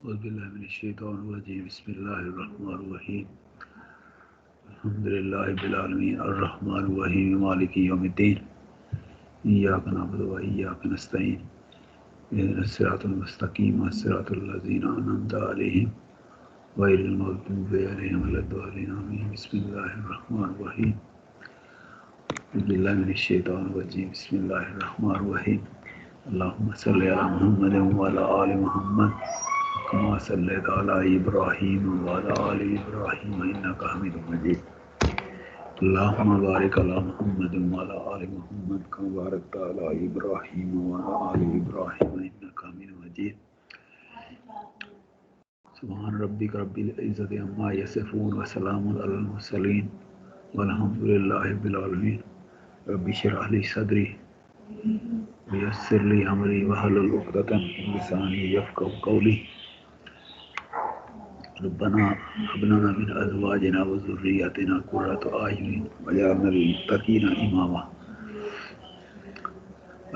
औज़ुबिल्लाहि बिस्मिल्लाहिर्रहमानिर्रहीम अल्हम्दुलिल्लाहि बिल आलमीन अर्रहमानिर्रहीम मालिकि यौमिद्दीन इय्याका नअबुदु व इय्याका नस्तईन इहदिनस सिरातल मुस्तकीम सिरातल लज़ीना अनअमता अलैहिम गैरिल मग़दूबि अलैहिम वलद्दालिन आमीन बिस्मिल्लाहिर्रहमानिर्रहीम बिस्मिल्लाहि मिनश शैतानिर रजीम बिस्मिल्लाहिर्रहमानिर्रहीम अल्लाहुम्मा सल्लि अला मुहम्मदिन व अला आलि मुहम्मद कमा सल्लैता अला इब्राहीम व अला आलि इब्राहीम इन्नका हमीदुम मजीद अल्लाहुम्मा बारिक अला मुहम्मदिन व अला आलि मुहम्मद कमा बारकता अला इब्राहीम व अला आलि इब्राहीम इन्नका हमीदुम मजीद सुब्हान रब्बिका रब्बिल इज़्ज़ति अम्मा यसिफून व सलामुन अलल मुरसलीन वल्हम्दुलिल्लाहि रब्बिल आलमीन रब्बि इश्रह ली सदरी व यस्सिर ली अमरी वहलुल उक़दतम मिन लिसानी यफ़क़हू क़ौली रब्बना हब लना मिन अज़वाजिना व ज़ुर्रिय्यतिना क़ुर्रता अयुनिन वजअलना लिल-मुत्तक़ीना इमामा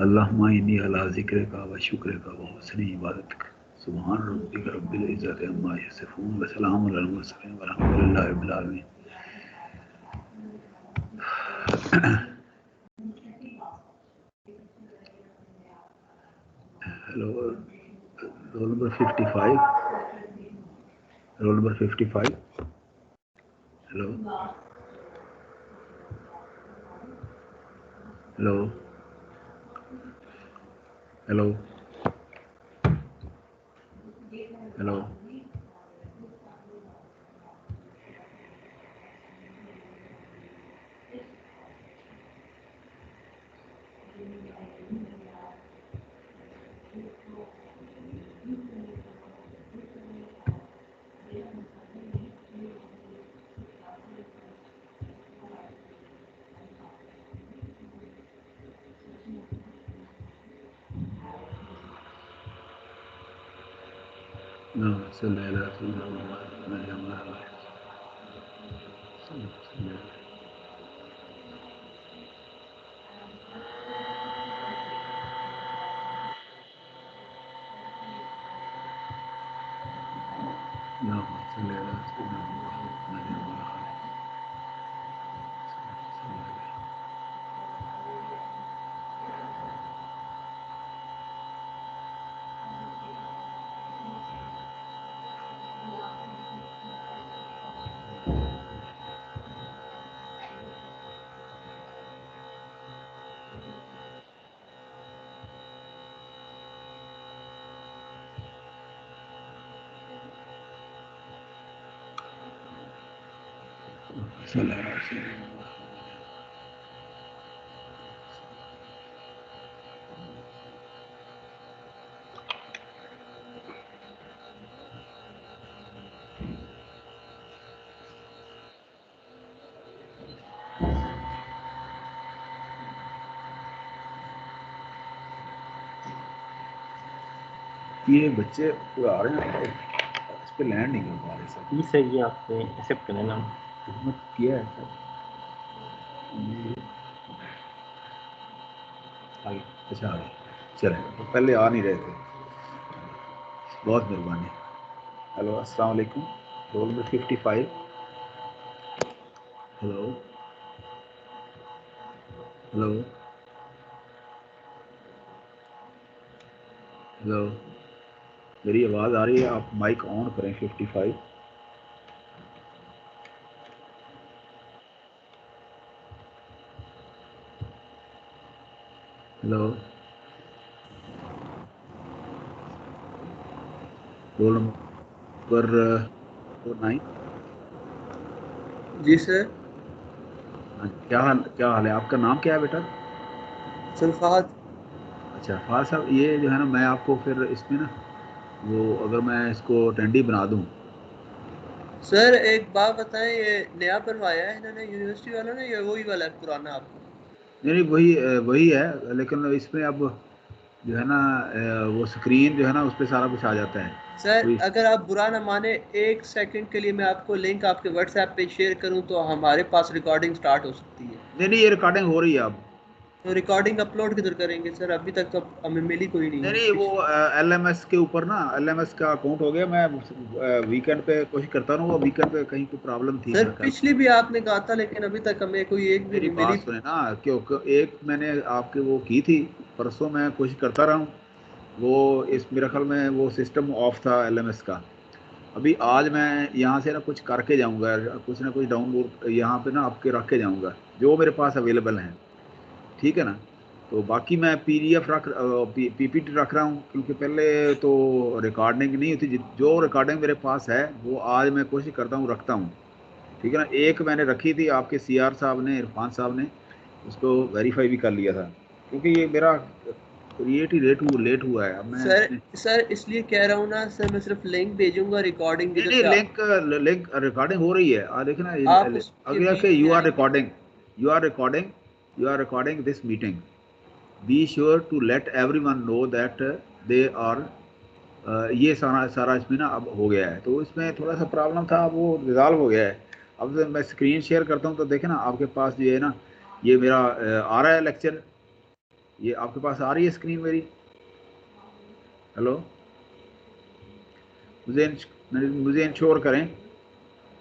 अल्लाहुम्मा इन्नी अला ज़िक्रिका व शुक्रिका व हुस्नि इबादतिक सुब्हान रब्बिका रब्बिल इज़्ज़ति अम्मा यसिफून व सलामुन अलल मुरसलीन वल्हम्दुलिल्लाहि रब्बिल आलमीन hello roll number 55 roll number 55 hello hello hello hello No, सल्लल्लाहु अलैहि वसल्लम No, सल्लल्लाहु अलैहि ये बच्चे उड़ा रहे हैं इस पे लैंड नहीं कर पा रहे सर ये सही है, आपने एक्सेप्ट करना ना हिम्मत किया है सर आगे अच्छा आगे चलें तो पहले आ नहीं रहे थे बहुत मेहरबानी हेलो अस्सलाम वालेकुम roll number 55 hello hello hello मेरी आवाज़ आ रही है आप माइक ऑन करें 55 हेलो रोल नंबर 49 जी सर। क्या हाल है आपका नाम क्या है बेटा फहद। अच्छा फहद साहब ये जो है ना मैं आपको फिर इसमें ना वो अगर मैं इसको अटेंडी बना दूं सर एक बात बताएं, ये नया बनवाया है इन्होंने यूनिवर्सिटी वालों ने या वही वाला है पुराना आपको? नहीं वही है लेकिन इसमें अब जो है ना वो स्क्रीन जो है ना उस पर सारा कुछ आ जाता है सर अगर आप बुरा ना माने 1 सेकंड के लिए मैं आपको लिंक आपके व्हाट्सएप पे शेयर करूं तो हमारे पास रिकॉर्डिंग स्टार्ट हो सकती है। नहीं ये रिकॉर्डिंग हो रही है अब तो रिकॉर्डिंग अपलोड किधर करेंगे सर? अभी तक तो हमें मिली कोई नहीं नहीं है। नहीं, वो LMS के ऊपर ना, LMS का अकाउंट हो गया। मैं वीकेंड पे कोशिश करता हूँ, वो वीकेंड पे कहीं कोई प्रॉब्लम थी सर मेरे ख्याल। पिछली भी आपने कहा था, लेकिन अभी तक हमें कोई एक भी मेरी नहीं मिली। बात सुने ना, क्योंकि एक मैंने आपके वो की थी परसों, मैं कोशिश करता रहा हूँ, वो इस मेरे ख्याल में वो सिस्टम ऑफ था LMS का। अभी आज मैं यहाँ से ना कुछ करके जाऊँगा, कुछ ना कुछ डाउनलोड यहाँ पे ना आपके रख के जाऊँगा जो मेरे पास अवेलेबल हैं, ठीक है ना। तो बाकी मैं PDF रख PPT रख रहा हूँ, क्योंकि पहले तो रिकॉर्डिंग नहीं होती। जो रिकॉर्डिंग मेरे पास है वो आज मैं कोशिश करता हूँ रखता हूँ, ठीक है ना। एक मैंने रखी थी, आपके CR साहब ने, इरफान साहब ने उसको वेरीफाई भी कर लिया था, क्योंकि ये मेरा क्रिएट ही लेट हुआ है। अब मैं सर इसमें सर इसलिए कह रहा हूँ ना सर, मैं सिर्फ लिंक भेजूंगा रिकॉर्डिंग नहीं जिधर नहीं, से लिंक रिकॉर्डिंग हो रही है। देखिए ना, आप उसके अगला बीच के में यू आर आएंगे। Recording, you are recording this meeting, be sure to let everyone know that they are. ये सारा सारा इसमें ना अब हो गया है। तो इसमें थोड़ा सा प्रॉब्लम था, अब वो रिजॉल्व हो गया है। अब मैं स्क्रीन शेयर करता हूँ तो देखे ना, आपके पास ये है ना, ये मेरा आ रहा है लेक्चर, ये आपके पास आ रही है स्क्रीन मेरी। हेलो, मुझे इंश्योर करें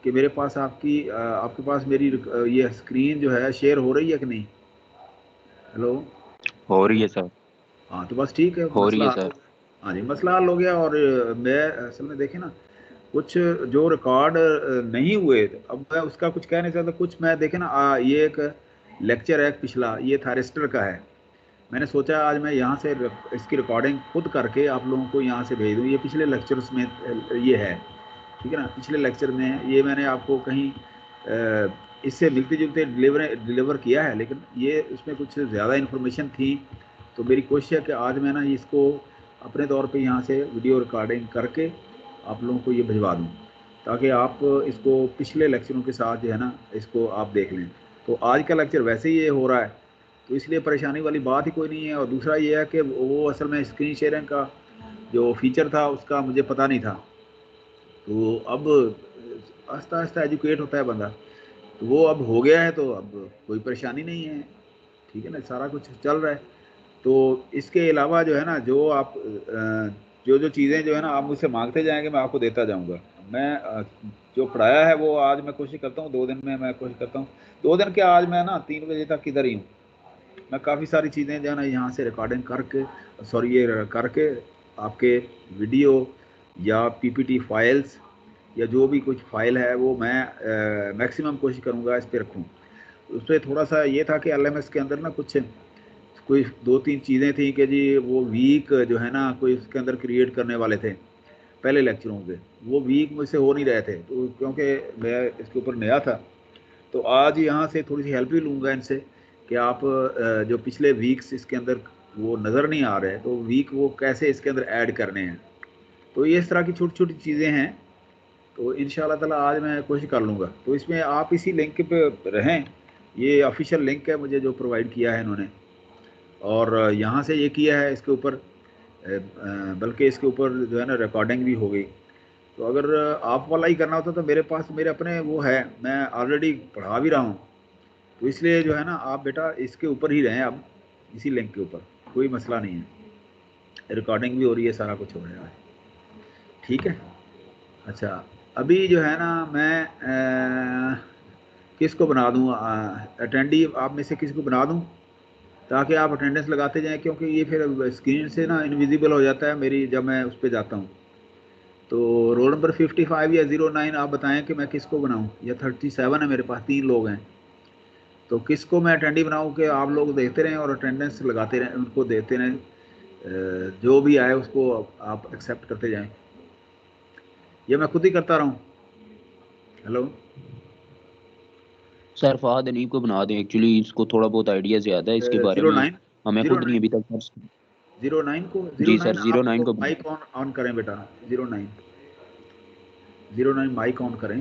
कि मेरे पास आपके पास मेरी ये स्क्रीन जो है शेयर हो रही है कि नहीं। हेलो, हो रही है सर, हाँ तो बस ठीक है, हो रही मसला है हल हो सर। गया। हाँ जी, मसला हल हो गया। और मैं असल में देखे ना, कुछ जो रिकॉर्ड नहीं हुए, अब मैं उसका कुछ कह नहीं सकता। कुछ मैं देखे ना, ये एक लेक्चर है पिछला, ये थारिस्टर का है। मैंने सोचा आज मैं यहाँ से इसकी रिकॉर्डिंग खुद करके आप लोगों को यहाँ से भेज दूँ। ये पिछले लेक्चर्स में ये है, ठीक है ना। पिछले लेक्चर में ये मैंने आपको कहीं इससे मिलते जुलते डिलीवर किया है, लेकिन ये इसमें कुछ ज़्यादा इन्फॉर्मेशन थी। तो मेरी कोशिश है कि आज मैं ना इसको अपने तौर पे यहाँ से वीडियो रिकॉर्डिंग करके आप लोगों को ये भिजवा दूँ, ताकि आप इसको पिछले लेक्चरों के साथ जो है ना इसको आप देख लें। तो आज का लेक्चर वैसे ही ये हो रहा है, तो इसलिए परेशानी वाली बात ही कोई नहीं है। और दूसरा ये है कि वो असल में स्क्रीन शेयरिंग का जो फीचर था उसका मुझे पता नहीं था। तो अब आहिस्ता आहिस्ता एजुकेट होता है बंदा, तो वो अब हो गया है, तो अब कोई परेशानी नहीं है, ठीक है ना, सारा कुछ चल रहा है। तो इसके अलावा जो है ना, जो आप जो जो चीज़ें जो है ना आप मुझसे मांगते जाएंगे, मैं आपको देता जाऊंगा। मैं जो पढ़ाया है वो आज मैं कोशिश करता हूँ 2 दिन में, मैं कोशिश करता हूँ 2 दिन क्या, आज मैं ना 3 बजे तक इधर ही हूँ। मैं काफ़ी सारी चीज़ें जो है ना यहाँ से रिकॉर्डिंग करके, सॉरी ये करके आपके वीडियो या PPT फाइल्स या जो भी कुछ फाइल है वो मैं मैक्सिमम कोशिश करूँगा इस पर रखूँ। उसमें थोड़ा सा ये था कि LMS के अंदर ना कुछ कोई 2-3 चीज़ें थी कि जी वो वीक जो है ना कोई उसके अंदर क्रिएट करने वाले थे पहले लेक्चरों पे, वो वीक मुझसे हो नहीं रहे थे। तो क्योंकि मैं इसके ऊपर नया था, तो आज यहाँ से थोड़ी सी हेल्प भी लूँगा इनसे कि आप जो पिछले वीक्स इसके अंदर वो नज़र नहीं आ रहे, तो वीक वो कैसे इसके अंदर ऐड करने हैं। तो ये इस तरह की छोटी छोटी चीज़ें हैं। तो इंशाल्लाह ताला आज मैं कोशिश कर लूँगा। तो इसमें आप इसी लिंक पे रहें, ये ऑफिशियल लिंक है मुझे जो प्रोवाइड किया है इन्होंने, और यहाँ से ये किया है इसके ऊपर, बल्कि इसके ऊपर जो है ना रिकॉर्डिंग भी हो गई। तो अगर आप वाला ही करना होता तो मेरे पास मेरे अपने वो है, मैं ऑलरेडी पढ़ा भी रहा हूँ। तो इसलिए जो है ना आप बेटा इसके ऊपर ही रहें, अब इसी लिंक के ऊपर कोई मसला नहीं है, रिकॉर्डिंग भी हो रही है, सारा कुछ हो रहा है, ठीक है। अच्छा, अभी जो है ना मैं किसको बना दूँ अटेंडी, आप में से किसी को बना दूँ ताकि आप अटेंडेंस लगाते जाएं, क्योंकि ये फिर स्क्रीन से ना इनविजिबल हो जाता है मेरी जब मैं उस पर जाता हूँ। तो रोल नंबर 55 या 09 आप बताएं कि मैं किसको बनाऊँ, या 37 है मेरे पास, 3 लोग हैं। तो किसको मैं अटेंडी बनाऊँ कि आप लोग देखते रहें और अटेंडेंस लगाते रहें, उनको देते रहें, जो भी आए उसको आप एक्सेप्ट करते जाएं, ये मैं खुद ही करता रहूँ। हेलो सर फहद अनीब को बना दें, एक्चुअली इसको थोड़ा बहुत आइडिया ज़्यादा है इसके बारे में, 09 हमें खुद नहीं 09 अभी तक सर। 09 को जी सर, 09 आप 09 को बना माइक दें। ऑन करें बेटा, 09 माइक ऑन करें।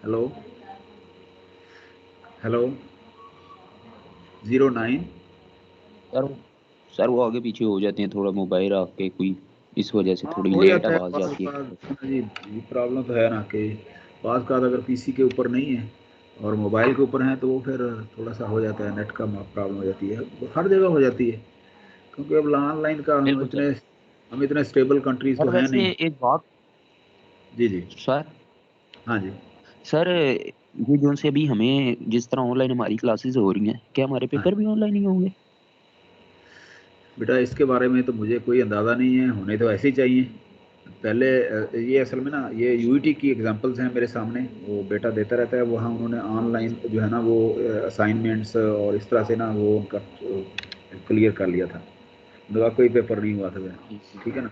हेलो हेलो 09 सर सर वो आगे पीछे हो जाते हैं थोड़ा मोबाइल रख के, कोई इस वजह से हाँ थोड़ी हो लेट जाता है आवाज़ जाती है। जी, ये प्रॉब्लम तो है ना कि बात का अगर PC के ऊपर नहीं है और मोबाइल के ऊपर हैं तो वो फिर थोड़ा सा हो जाता है, नेट का प्रॉब्लम हो जाती है, वो हर जगह हो जाती है, क्योंकि अब ऑनलाइन का बिल्कुल सर। हम इतने स्टेबल कंट्रीज तो सर हैं वैसे नहीं। एक बात जी जी। सर, हाँ जी। सर ये जो से अभी हमें जिस तरह ऑनलाइन हमारी क्लासेस हो रही हैं, क्या हमारे हाँ पेपर भी ऑनलाइन ही होंगे? बेटा, इसके बारे में तो मुझे कोई अंदाज़ा नहीं है, होने तो ऐसे ही चाहिए। पहले ये असल में ना, ये यूईटी की एग्जांपल्स हैं मेरे सामने, वो बेटा देता रहता है, वहाँ उन्होंने ऑनलाइन जो है ना वो असाइनमेंट्स और इस तरह से ना वो उनका क्लियर कर लिया था, उनका कोई पेपर नहीं हुआ था वह, जी जी। ठीक है ना।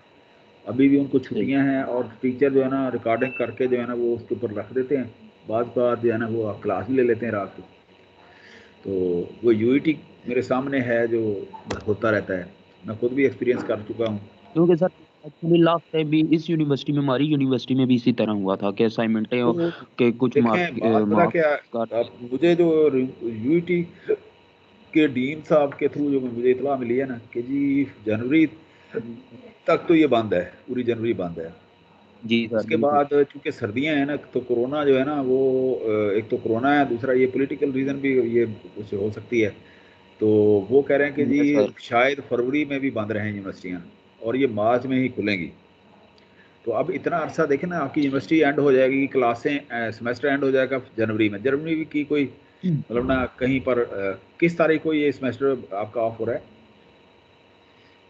अभी भी उनको ठीक। छुट्टियां हैं और टीचर जो है ना रिकॉर्डिंग करके जो है ना वो उसके ऊपर रख देते हैं, बाद बाद जो है ना वो आप क्लास भी ले लेते हैं रात को। तो वो यूईटी मेरे सामने है जो होता रहता है, मैं खुद भी एक्सपीरियंस कर चुका हूँ। क्योंकि सर एक्चुअली लास्ट टाइम भी इस यूनिवर्सिटी में, हमारी यूनिवर्सिटी में भी इसी तरह हुआ था कि असाइनमेंटें तो के कुछ देखें, बात पता मार्क्स क्या, का। अब मुझे जो यूईटी के डीन साहब के थ्रू जो मुझे इतला मिली है ना कि जी जनवरी तक तो ये बंद है, पूरी जनवरी बंद है। जी सर उसके बिल्कुल। बाद चूंकि सर्दियां हैं ना, तो कोरोना जो है ना वो एक तो कोरोना है, दूसरा ये पॉलिटिकल रीज़न भी ये कुछ हो सकती है। तो वो कह रहे हैं कि जी यस सर। शायद फरवरी में भी बंद रहें यूनिवर्सिटियाँ, और ये मार्च में ही खुलेंगी। तो अब इतना अरसा देखें ना, आपकी यूनिवर्सिटी एंड हो जाएगी, क्लासें सेमेस्टर एंड हो जाएगा जनवरी में। जनवरी की कोई मतलब ना कहीं पर किस तारीख को ये सेमेस्टर आपका ऑफ हो रहा है?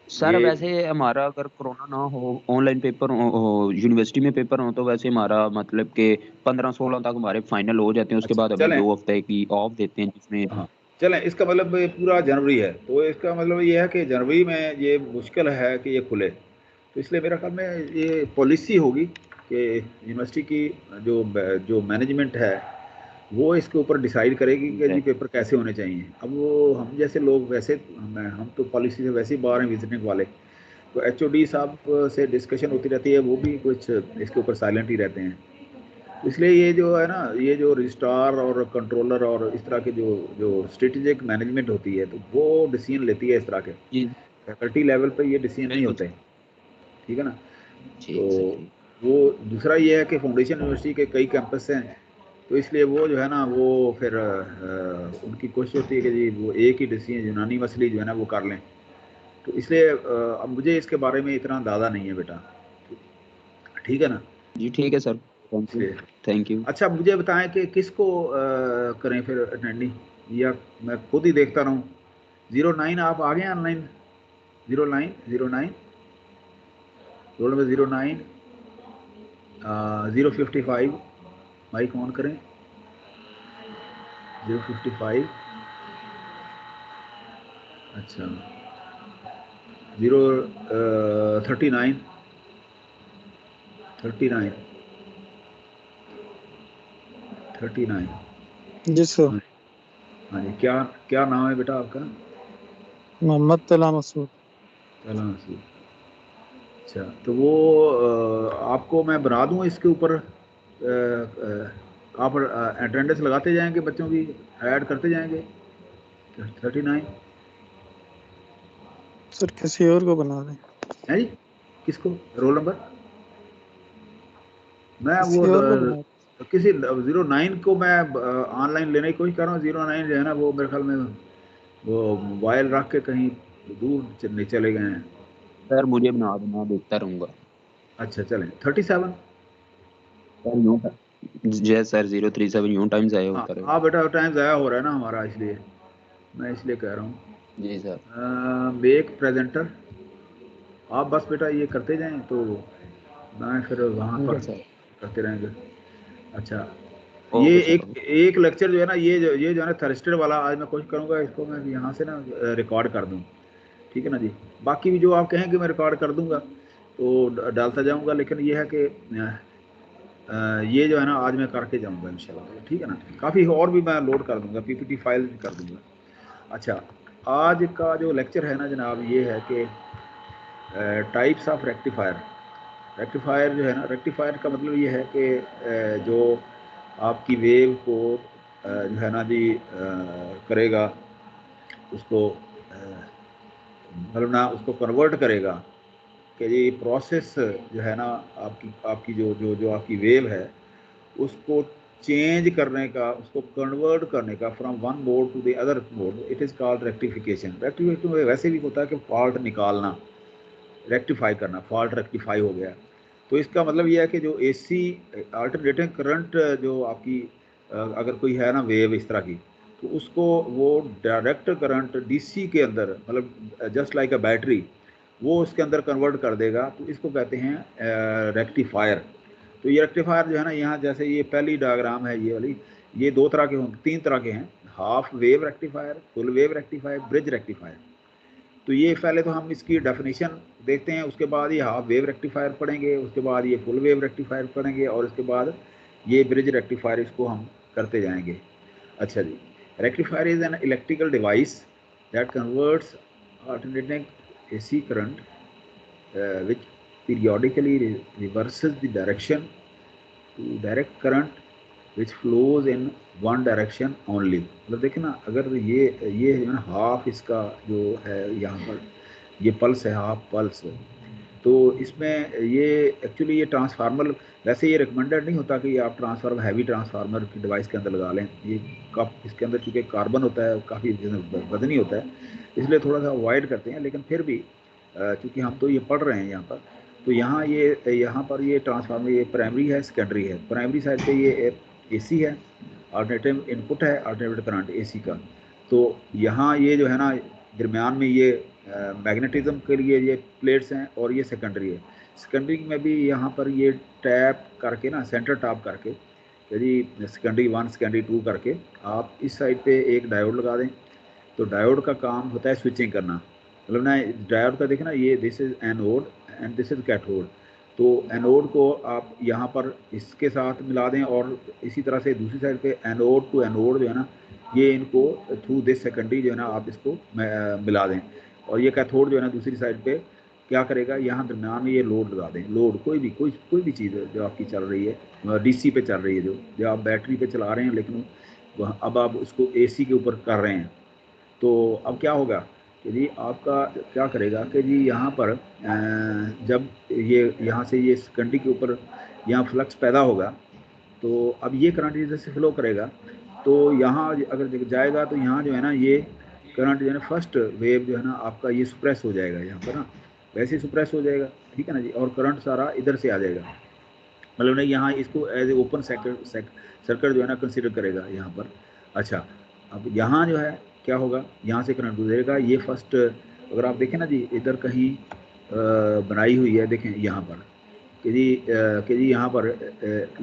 सर ये वैसे हमारा अगर कोरोना ना हो, ऑनलाइन पेपर हो, यूनिवर्सिटी में पेपर हो, तो वैसे हमारा मतलब कि 15-16 तक हमारे फाइनल हो जाते हैं। उसके अच्छा बाद हमें चलें, 2 हफ्ते की ऑफ देते हैं जिसमें। हाँ चलें, इसका मतलब ये पूरा जनवरी है, तो इसका मतलब ये है कि जनवरी में ये मुश्किल है कि ये खुले। तो इसलिए मेरा ख्याल में ये पॉलिसी होगी कि यूनिवर्सिटी की जो जो मैनेजमेंट है वो इसके ऊपर डिसाइड करेगी जी कि सर। जी पेपर कैसे होने चाहिए। अब वो हम जैसे लोग वैसे हम तो पॉलिसी से वैसे ही बाहर हैं विजिटिंग वाले, तो एचओडी साहब से डिस्कशन होती रहती है, वो भी कुछ इसके ऊपर साइलेंट ही रहते हैं। इसलिए ये जो है ना, ये जो रजिस्ट्रार और कंट्रोलर और इस तरह के जो जो स्ट्रेटेजिक मैनेजमेंट होती है, तो वो डिसीजन लेती है इस तरह के। जी फैकल्टी लेवल पे ये डिसीजन नहीं बिल्कुल होते, सर। ठीक है ना। तो ठीक सर ठीक। वो दूसरा ये है कि फाउंडेशन यूनिवर्सिटी के कई कैंपस हैं, तो इसलिए वो जो है ना वो फिर उनकी कोशिश होती है कि जी वो एक ही डिसीजन यूनानी मसली जो है ना वो कर लें। तो इसलिए अब मुझे इसके बारे में इतना अंदाज़ा नहीं है बेटा, ठीक है ना। जी ठीक है सर। Thank you. इसलिए थैंक यू। अच्छा मुझे बताएं कि किसको करें फिर अटेंडिंग, या मैं खुद ही देखता रहूं। 09 आप आ गए online? 09 roll number 09 055 mic on करें। 055 अच्छा 39 39 39। जी सर। हाँ हाँ जी, क्या क्या नाम है बेटा आपका? मोहम्मद तला मसूद। तला मसूद। अच्छा तो वो आपको मैं बना दूं इसके ऊपर, आप अटेंडेंस लगाते जाएंगे, बच्चों की ऐड करते जाएंगे। 39 सर किसी और को बना दें। है जी, किसको रोल नंबर? मैं वो किसी और को बना दें। किसी 09 को मैं ऑनलाइन लेने की कोशिश कर रहा हूँ। 09 जो है ना वो मेरे ख्याल में वो मोबाइल रख के कहीं दूर चले गए हैं। सर मुझे बना देना, देखता रहूंगा। अच्छा चलें 37। सर यूं जय सर 037 यूं टाइम ज़ाया हाँ होता हाँ रहेगा। बेटा, टाइम ज़ाया हो रहा है ना हमारा, इसलिए मैं इसलिए कह रहा जी सर। हूँ। मेक प्रेजेंटर, आप बस बेटा ये करते जाएं तो मैं फिर वहाँ ठीक पर है सर। करते रहेंगे। अच्छा ये ओके सर। एक एक लेक्चर जो है ना, ये जो है ना थर्सडे वाला, आज मैं कोशिश करूँगा इसको मैं यहाँ से ना रिकॉर्ड कर दूँ, ठीक है ना जी। बाकी भी जो आप कहेंगे मैं रिकॉर्ड कर दूँगा, तो डालता जाऊँगा, लेकिन ये है कि ये जो है ना आज मैं करके जाऊँगा इंशाल्लाह, ठीक है ना। काफ़ी और भी मैं लोड कर दूँगा, पीपीटी फाइल भी कर दूँगा। अच्छा आज का जो लेक्चर है ना जनाब, ये है कि टाइप्स ऑफ रेक्टिफायर। रेक्टिफायर जो है ना, रेक्टिफायर का मतलब ये है कि जो आपकी वेव को जो है ना जी करेगा, उसको मतलब ना उसको कन्वर्ट करेगा कि ये प्रोसेस जो है ना, आपकी आपकी जो जो जो आपकी वेव है उसको चेंज करने का, उसको कन्वर्ट करने का from one mode to the other mode, it is called rectification. Rectification वैसे भी होता है कि फॉल्ट निकालना, रेक्टिफाई करना, फॉल्ट रेक्टिफाई हो गया। तो इसका मतलब ये है कि जो एसी अल्टरनेटिंग करंट जो आपकी अगर कोई है ना वेव इस तरह की, तो उसको वो डायरेक्ट करंट डीसी के अंदर, मतलब जस्ट लाइक अ बैटरी, वो उसके अंदर कन्वर्ट कर देगा। तो इसको कहते हैं रेक्टिफायर। तो ये रेक्टिफायर जो है ना, यहाँ जैसे ये पहली डायग्राम है ये वाली, ये दो तरह के होंगे, तीन तरह के हैं, half wave rectifier, full wave rectifier, bridge rectifier. तो ये पहले तो हम इसकी डेफिनेशन देखते हैं, उसके बाद ये हाफ वेव रेक्टिफायर पढ़ेंगे, उसके बाद ये फुल वेव रेक्टिफायर पढ़ेंगे, और उसके बाद ये ब्रिज रेक्टिफायर, इसको हम करते जाएंगे। अच्छा जी, rectifier is an electrical device that converts alternating AC current which periodically reverses the direction to direct current which flows in one direction only। मतलब देखिए ना, अगर ये है ना हाफ इसका जो है यहाँ पर ये पल्स है, हाफ पल्स, तो इसमें ये एक्चुअली ये ट्रांसफार्मर, वैसे ये रिकमेंडेड नहीं होता कि आप ट्रांसफार्मर, हैवी ट्रांसफार्मर की डिवाइस के अंदर लगा लें। ये कप इसके अंदर चूँकि कार्बन होता है, काफ़ी वजनी होता है, इसलिए थोड़ा सा अवॉइड करते हैं। लेकिन फिर भी चूँकि हम तो ये पढ़ रहे हैं यहाँ पर, तो यहाँ पर ये ट्रांसफार्मर, ये प्राइमरी है, सेकेंडरी है। प्राइमरी साइड पे ये एसी है, अल्टरनेटिव इनपुट है, अल्टरनेटिव करंट एसी का। तो यहाँ ये जो है ना दरमियान में ये मैग्नेटिज्म के लिए ये प्लेट्स हैं, और ये सेकेंडरी है। सेकेंडरी में भी यहाँ पर ये टैप करके ना, सेंटर टैप करके, यदि सेकेंडरी 1 सेकेंडरी 2 करके आप इस साइड पे एक डायोड लगा दें, तो डायोड का काम होता है स्विचिंग करना। मतलब ना डायोड का देखना, ये this is anode and this is cathode. तो एनोड को आप यहाँ पर इसके साथ मिला दें, और इसी तरह से दूसरी साइड पे एनोड टू एनोड जो है ना, ये इनको थ्रू दिस सेकेंडरी जो है ना आप इसको मिला दें। और ये कैथोड जो है ना दूसरी साइड पे क्या करेगा, यहाँ दरम्यान में ये लोड लगा दें। लोड कोई भी चीज़ है जो आपकी चल रही है, डीसी पे चल रही है, जो आप बैटरी पे चला रहे हैं, लेकिन अब आप उसको एसी के ऊपर कर रहे हैं। तो अब क्या होगा कि जी आपका क्या करेगा कि जी यहाँ पर जब ये यहाँ से ये सेकेंडरी के ऊपर यहाँ फ्लक्स पैदा होगा, तो अब ये करंट इधर से फ्लो करेगा, तो यहाँ अगर जाएगा तो यहाँ जो है ना ये करंट जो है ना फर्स्ट वेव जो है ना आपका ये सुप्रेस हो जाएगा यहाँ पर ना, वैसे सुप्रेस हो जाएगा, ठीक है ना जी। और करंट सारा इधर से आ जाएगा, मतलब ना यहाँ इसको एज ए ओपन सर्किट जो है ना कंसिडर करेगा यहाँ पर। अच्छा, अब यहाँ जो है क्या होगा, यहाँ से करंट गुजरेगा। ये फर्स्ट अगर आप देखें ना जी, इधर कहीं बनाई हुई है, देखें यहाँ पर कि जी यहाँ पर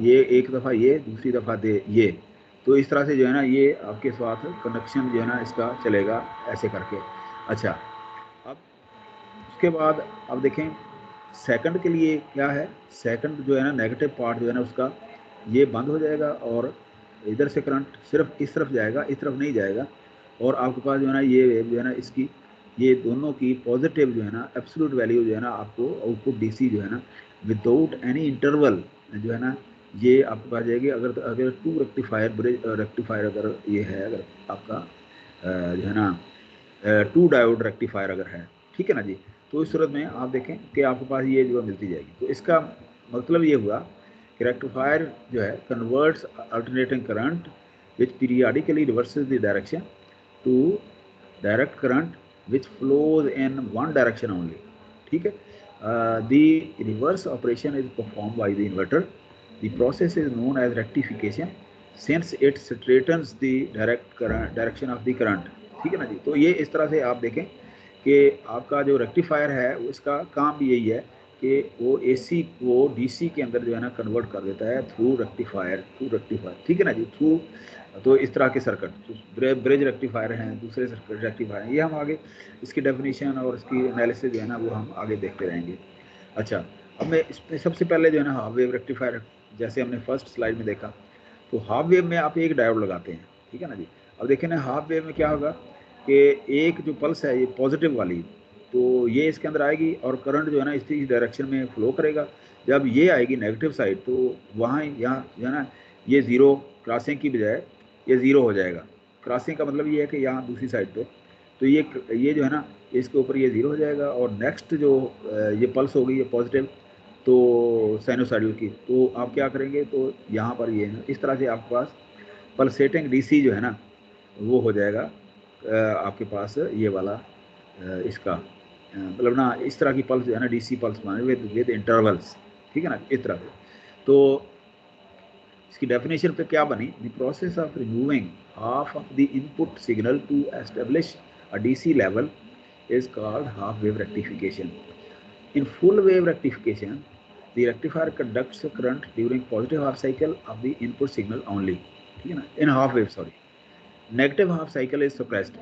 ये एक दफ़ा ये, दूसरी दफ़ा दे ये, तो इस तरह से जो है ना ये आपके साथ कनेक्शन जो है ना इसका चलेगा ऐसे करके। अच्छा, अब उसके बाद अब देखें सेकंड के लिए क्या है, सेकंड जो है ना नेगेटिव पार्ट जो है ना उसका ये बंद हो जाएगा, और इधर से करंट सिर्फ इस तरफ जाएगा, इस तरफ नहीं जाएगा। और आपके पास जो है ना ये वेव जो है ना इसकी, ये दोनों की पॉजिटिव जो है ना एब्सोल्यूट वैल्यू जो है ना आपको आउटपुट डीसी जो है ना विदाउट एनी इंटरवल जो है ना ये आपके पास जाएगी। अगर टू रेक्टिफायर अगर ये है, अगर आपका जो है ना टू डायोड रेक्टिफायर अगर है, ठीक है ना जी, तो इस सूरत में आप देखें कि आपके पास ये जो मिलती जाएगी। तो इसका मतलब ये हुआ कि रेक्टिफायर जो है converts alternating current which periodically reverses the direction to direct current which flows in one direction only, ठीक है। The reverse operation is perform by the inverter. The process is known as rectification since it straightens the direction of the current, ठीक है ना जी। तो ये इस तरह से आप देखें कि आपका जो रेक्टिफायर है उसका काम भी यही है कि वो एसी को डीसी के अंदर जो है ना कन्वर्ट कर देता है थ्रू रेक्टिफायर, ठीक है ना जी, थ्रू। तो इस तरह के सर्किट ब्रिज रेक्टिफायर हैं, दूसरे सर्किट रेक्टिफायर हैं, ये हम आगे इसकी डेफिनेशन और इसकी एनालिसिस जो है ना वो हम आगे देखते रहेंगे। अच्छा, अब मैं इसमें सबसे पहले जो है ना हाफ वेव रेक्टिफायर, जैसे हमने फर्स्ट स्लाइड में देखा, तो हाफ वेव में आप एक डायोड लगाते हैं, ठीक है ना जी। अब देखें ना हाफ वेव में क्या होगा कि एक जो पल्स है ये पॉजिटिव वाली, तो ये इसके अंदर आएगी और करंट जो है ना इसी डायरेक्शन में फ्लो करेगा। जब ये आएगी नेगेटिव साइड, तो वहाँ यहाँ जो है ना ये ज़ीरो, क्रॉसिंग की बजाय ये ज़ीरो हो जाएगा। क्रॉसिंग का मतलब ये है कि यहाँ दूसरी साइड पे, तो ये जो है ना इसके ऊपर ये ज़ीरो हो जाएगा, और नेक्स्ट जो ये पल्स होगी ये पॉजिटिव, तो साइनोसाइडल की, तो आप क्या करेंगे, तो यहाँ पर ये है इस तरह से आपके पास पल्सेटिंग डीसी जो है ना वो हो जाएगा आपके पास ये वाला इसका मतलब ना इस तरह की पल्स जो है ना डीसी पल्स माने विद इंटरवल्स, ठीक है ना, इस तरह से। तो इसकी डेफिनेशन पे क्या बनी, the process of removing half of the input signal to establish a DC level is called half wave rectification. In full wave rectification, the rectifier conducts current during positive half cycle of the input signal only. ठीक है ना, in half wave sorry. Negative half cycle is suppressed.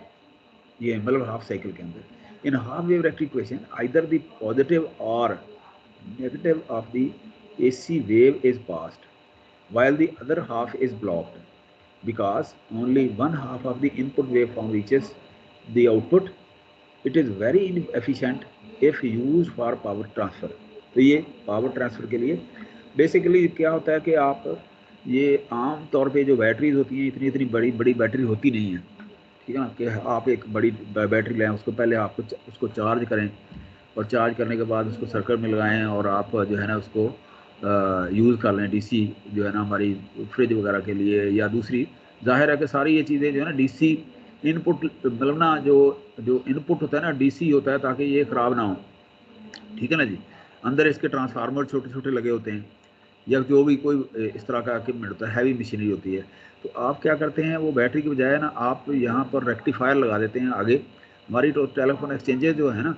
ये मतलब half cycle के अंदर. In half wave rectification, either the positive or negative of the AC wave is passed, while the other half is blocked, because only one half of the input waveform reaches the output. It is very inefficient if used for power transfer. तो ये power transfer के लिए basically क्या होता है कि आप ये आम तौर पे जो बैटरीज होती हैं इतनी बड़ी बड़ी बैटरी होती नहीं है, ठीक है ना, कि आप एक बड़ी बैटरी लें, उसको पहले आपको उसको चार्ज करें और चार्ज करने के बाद उसको सर्किट में लगाएं और आप जो है ना उसको यूज़ कर लें डीसी जो है ना हमारी फ्रिज वगैरह के लिए या दूसरी। जाहिर है कि सारी ये चीज़ें जो है ना डीसी इनपुट मतलब ना जो इनपुट होता है ना डीसी होता है ताकि ये ख़राब ना हो, ठीक है ना जी। अंदर इसके ट्रांसफार्मर छोटे छोटे लगे होते हैं या जो भी कोई इस तरह का इक्विपमेंट होता है, हैवी मशीनरी होती है। तो आप क्या करते हैं, वो बैटरी की बजाय ना आप यहाँ पर रेक्टिफायर लगा देते हैं आगे। हमारी तो टेलीफोन एक्सचेंजेस जो है ना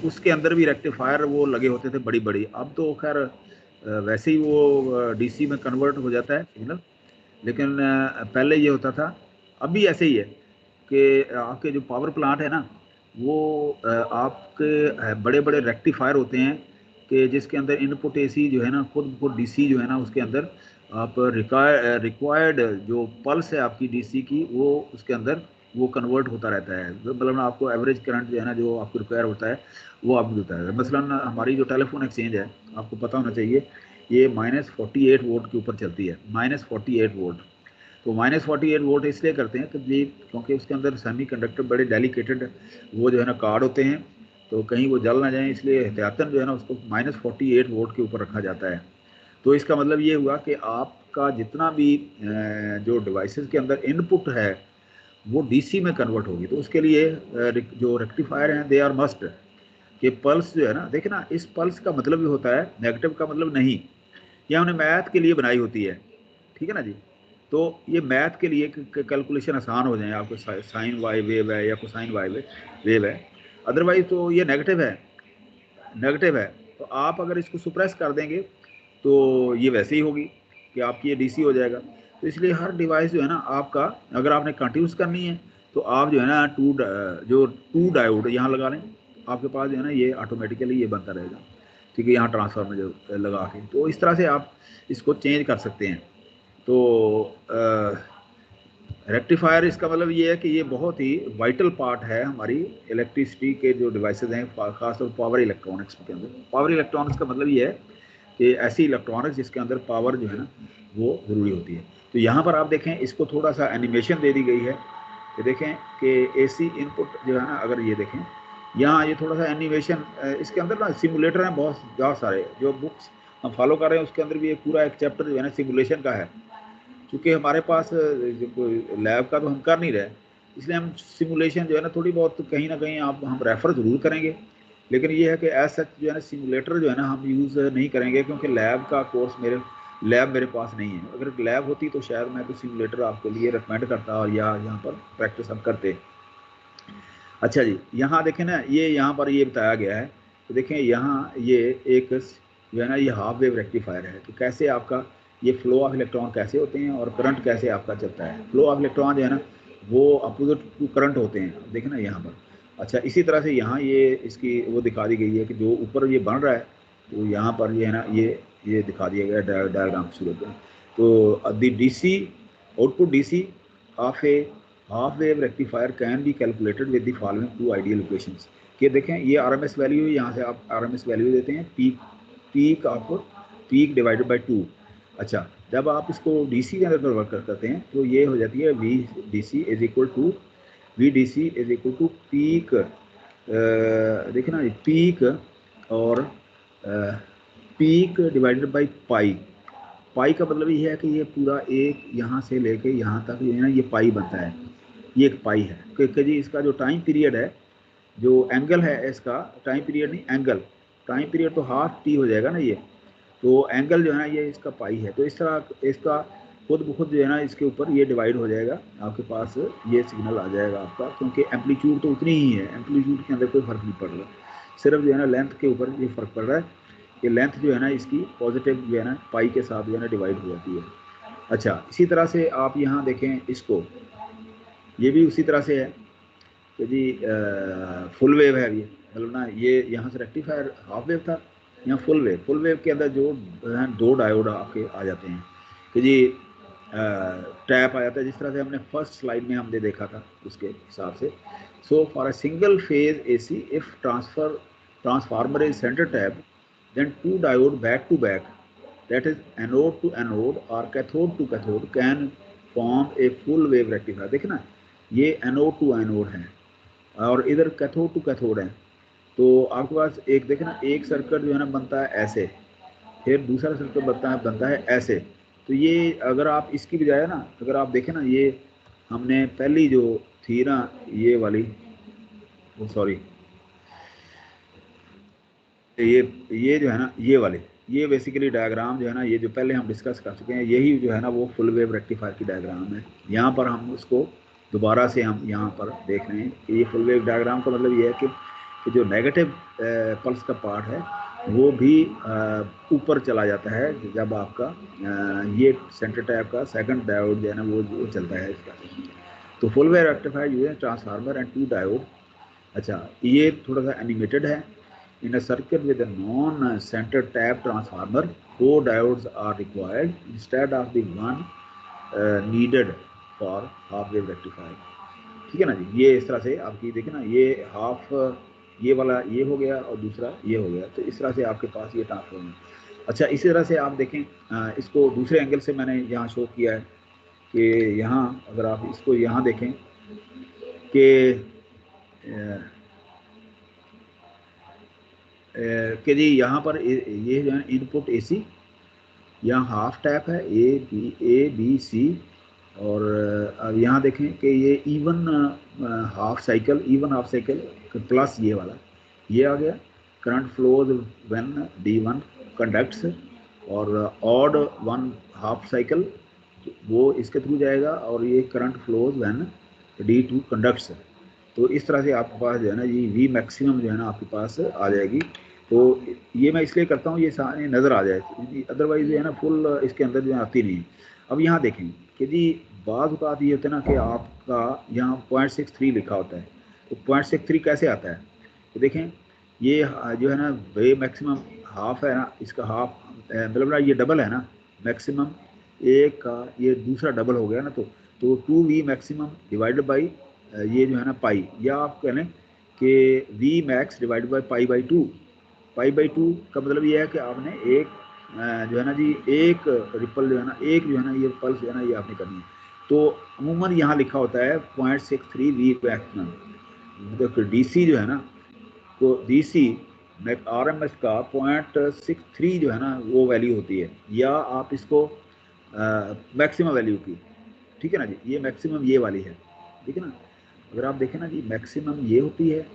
उसके अंदर भी रेक्टिफायर वो लगे होते थे बड़ी बड़ी। अब तो खैर वैसे ही वो डीसी में कन्वर्ट हो जाता है सिग्नल, लेकिन पहले ये होता था, अब भी ऐसे ही है कि आपके जो पावर प्लांट है ना वो आपके बड़े बड़े रेक्टिफायर होते हैं कि जिसके अंदर इनपुट एसी जो है ना खुद डीसी जो है ना उसके अंदर आप रिक्वायर्ड जो पल्स है आपकी डीसी की वो उसके अंदर वो कन्वर्ट होता रहता है। मतलब आपको एवरेज करंट जो है ना जो आपको रिक्वायर होता है वो आपको देता है। मसलन हमारी जो टेलीफोन एक्सचेंज है आपको पता होना चाहिए ये -48 वोल्ट के ऊपर चलती है, -48 वोल्ट। तो -48 वोल्ट इसलिए करते हैं कि क्योंकि उसके अंदर सेमीकंडक्टर बड़े डेलिकेटेड वो जो है ना कार्ड होते हैं, तो कहीं वो जल ना जाए इसलिए एहतियातन जो है ना उसको -48 वोल्ट के ऊपर रखा जाता है। तो इसका मतलब ये हुआ कि आपका जितना भी जो डिवाइसेस के अंदर इनपुट है वो डीसी में कन्वर्ट होगी। तो उसके लिए जो रेक्टिफायर हैं दे आर मस्ट कि पल्स जो है ना, देखे ना इस पल्स का मतलब भी होता है नेगेटिव का मतलब नहीं, ये हमने मैथ के लिए बनाई होती है, ठीक है ना जी। तो ये मैथ के लिए कैलकुलेशन आसान हो जाए, आपको साइन वाई वेव है या कोसाइन वाई वेव है, अदरवाइज तो ये नेगेटिव है। तो आप अगर इसको सुप्रेस कर देंगे तो ये वैसे ही होगी कि आपकी ये डीसी हो जाएगा। तो इसलिए हर डिवाइस जो है ना आपका अगर आपने कंटिन्यूस करनी है तो आप जो है ना टू डायोड यहाँ लगा लें, आपके पास जो है ना ये ऑटोमेटिकली ये बनता रहेगा, ठीक है, यहाँ ट्रांसफार्मर जो लगा के। तो इस तरह से आप इसको चेंज कर सकते हैं। तो रेक्टिफायर इसका मतलब ये है कि ये बहुत ही वाइटल पार्ट है हमारी इलेक्ट्रिसिटी के जो डिवाइसेस हैं, खासतौर पावर इलेक्ट्रॉनिक्स के अंदर। पावर इलेक्ट्रॉनिक्स का मतलब ये है कि ऐसी इलेक्ट्रॉनिक्स जिसके अंदर पावर जो है ना वो ज़रूरी होती है। तो यहाँ पर आप देखें इसको थोड़ा सा एनिमेशन दे दी गई है कि देखें कि एसी इनपुट जो है ना, अगर ये देखें यहाँ ये थोड़ा सा एनिमेशन इसके अंदर ना सिमुलेटर हैं बहुत सारे, जो बुक्स हम फॉलो कर रहे हैं उसके अंदर भी एक पूरा एक चैप्टर जो है ना सिमुलेशन का है। क्योंकि हमारे पास कोई लैब का तो हम कर नहीं रहे, इसलिए हम सिमुलेशन जो है ना थोड़ी बहुत कहीं ना कहीं हम रेफ़र ज़रूर करेंगे, लेकिन ये है कि एज सच जो है ना सिमुलेटर जो है ना हम यूज़ नहीं करेंगे क्योंकि लैब का कोर्स मेरे पास नहीं है। अगर लैब होती तो शायद मैं तो सिमुलेटर आपके लिए रिकमेंड करता और या यहाँ पर प्रैक्टिस हम करते। अच्छा जी, यहाँ देखें ना यहाँ पर ये बताया गया है, तो देखें यहाँ ये एक जो है ना ये हाफ वेव रेक्टिफायर है। तो कैसे आपका ये फ्लो ऑफ इलेक्ट्रॉन कैसे होते हैं और करंट कैसे आपका चलता है। फ्लो ऑफ इलेक्ट्रॉन जो है ना वो अपोजिट टू करंट होते हैं, देखें ना यहाँ पर। अच्छा, इसी तरह से यहाँ ये इसकी वो दिखा दी गई है कि जो ऊपर ये बन रहा है तो यहाँ पर ये है ना ये दिखा दिया गया डायग्राम की सूरत में। तो the DC output DC of a half wave rectifier can be calculated with the following two ideal equations. कि देखें ये आरएमएस वैल्यू है, यहाँ से आप आरएमएस वैल्यू देते हैं पीक डिवाइडेड बाय 2। अच्छा, जब आप इसको डीसी के अंदर कन्वर्ट करते हैं तो ये हो जाती है V D C is equal to peak, देखिए ना पीक और peak divided by pi. Pi का मतलब ये है कि ये पूरा एक यहाँ से लेके यहाँ तक जो है ना ये पाई बनता है, ये एक पाई है कि जी इसका जो टाइम पीरियड है, जो एंगल है इसका, टाइम पीरियड नहीं एंगल, टाइम पीरियड तो हाफ टी हो जाएगा ना ये, तो एंगल जो है ना ये इसका पाई है। तो इस तरह इसका खुद ब खुद जो है ना इसके ऊपर ये डिवाइड हो जाएगा, आपके पास ये सिग्नल आ जाएगा आपका, क्योंकि एम्पलीट्यूड तो उतनी ही है, एम्पलीट्यूड के अंदर कोई फ़र्क नहीं पड़ रहा, सिर्फ जो है ना लेंथ के ऊपर ये फ़र्क पड़ रहा है। ये लेंथ जो है ना इसकी पॉजिटिव जो है ना पाई के साथ जो है ना डिवाइड हो जाती है। अच्छा, इसी तरह से आप यहाँ देखें इसको, ये भी उसी तरह से है कि जी फुल वेव है ये, मतलब ना ये यहाँ से रेक्टिफायर हाफ वेव था, यहाँ फुल वेव। फुल वेव के अंदर जो दो डायोड आपके आ जाते हैं कि जी टैप आ जाता है, जिस तरह से हमने फर्स्ट स्लाइड में हमने देखा था उसके हिसाब से। So for a single phase AC if transformer is centre tap, then two diode back to back, that is anode to anode or cathode to cathode, can form a full wave rectifier। देखना ये anode to anode है और इधर cathode to cathode है, तो आपके पास एक देखना एक सर्किट जो है ना बनता है ऐसे, फिर दूसरा सर्किट बनता है ऐसे। तो ये अगर आप इसकी बजाय ना, अगर आप देखें ना, ये हमने पहली जो थी ना ये वाली, सॉरी ये जो है ना ये वाले, ये बेसिकली डायग्राम जो है ना ये जो पहले हम डिस्कस कर चुके हैं, यही जो है ना वो फुल वेव रेक्टिफायर की डायग्राम है। यहाँ पर हम उसको दोबारा से हम यहाँ पर देख रहे हैं कि ये फुल वेव डायग्राम का मतलब ये है कि जो नेगेटिव पल्स का पार्ट है वो भी ऊपर चला जाता है जब आपका ये सेंटर टैप का सेकंड डायोड जो है ना वो चलता है इसका। तो full wave rectifier use transformer and 2 diode. अच्छा, ये थोड़ा सा एनिमेटेड है। In a circuit with a non-center tap transformer, 4 diodes are required instead of the one needed for half wave rectifier। ठीक है ना जी, ये इस तरह से आपकी देखिए ना, ये हाफ ये वाला ये हो गया और दूसरा ये हो गया, तो इस तरह से आपके पास ये ट्रांसफॉर्मर। अच्छा, इसी तरह से आप देखें, इसको दूसरे एंगल से मैंने यहाँ शो किया है कि यहाँ अगर आप इसको यहाँ देखें कि जी यहाँ पर ये जो है इनपुट AC, यहाँ हाफ टैप है A B C, और अब यहाँ देखें कि ये इवन हाफ साइकिल प्लस ये वाला ये आ गया। Current flows when D1 conducts, और ऑड वन हाफ साइकिल वो इसके थ्रू जाएगा, और ये current flows when D2 conducts. तो इस तरह से आपके पास जो है ना ये V मैक्सिमम जो है ना आपके पास आ जाएगी। तो ये मैं इसलिए करता हूँ ये सारे नज़र आ जाए, अदरवाइज जो है ना फुल इसके अंदर जो आती नहीं। अब यहाँ देखें कि जी बाज़ औक़ात ये होता है ना कि आपका यहाँ 0.63 लिखा होता है, तो 0.63 कैसे आता है? तो देखें ये जो है ना वे मैक्सिमम हाफ है ना, इसका हाफ मतलब ना ये डबल है ना, मैक्सिमम एक का ये दूसरा डबल हो गया ना, तो 2V मैक्सिमम डिवाइडेड बाई ये जो है ना पाई, या आप कह लें कि V max divided by pi by 2 का मतलब ये है कि आपने एक जो है ना जी एक रिपल जो है ना, एक जो है ना ये पल्स जो है ना ये आपने करनी है। तो अमूमन यहाँ लिखा होता है 0.63 V मैक्सिमम, मतलब DC जो है ना, तो DC RMS का 0.63 जो है ना वो वैल्यू होती है, या आप इसको मैक्सिमम वैल्यू की, ठीक है ना जी, ये मैक्सिमम ये वाली है, ठीक है ना। अगर आप देखें ना जी मैक्सिमम ये होती है,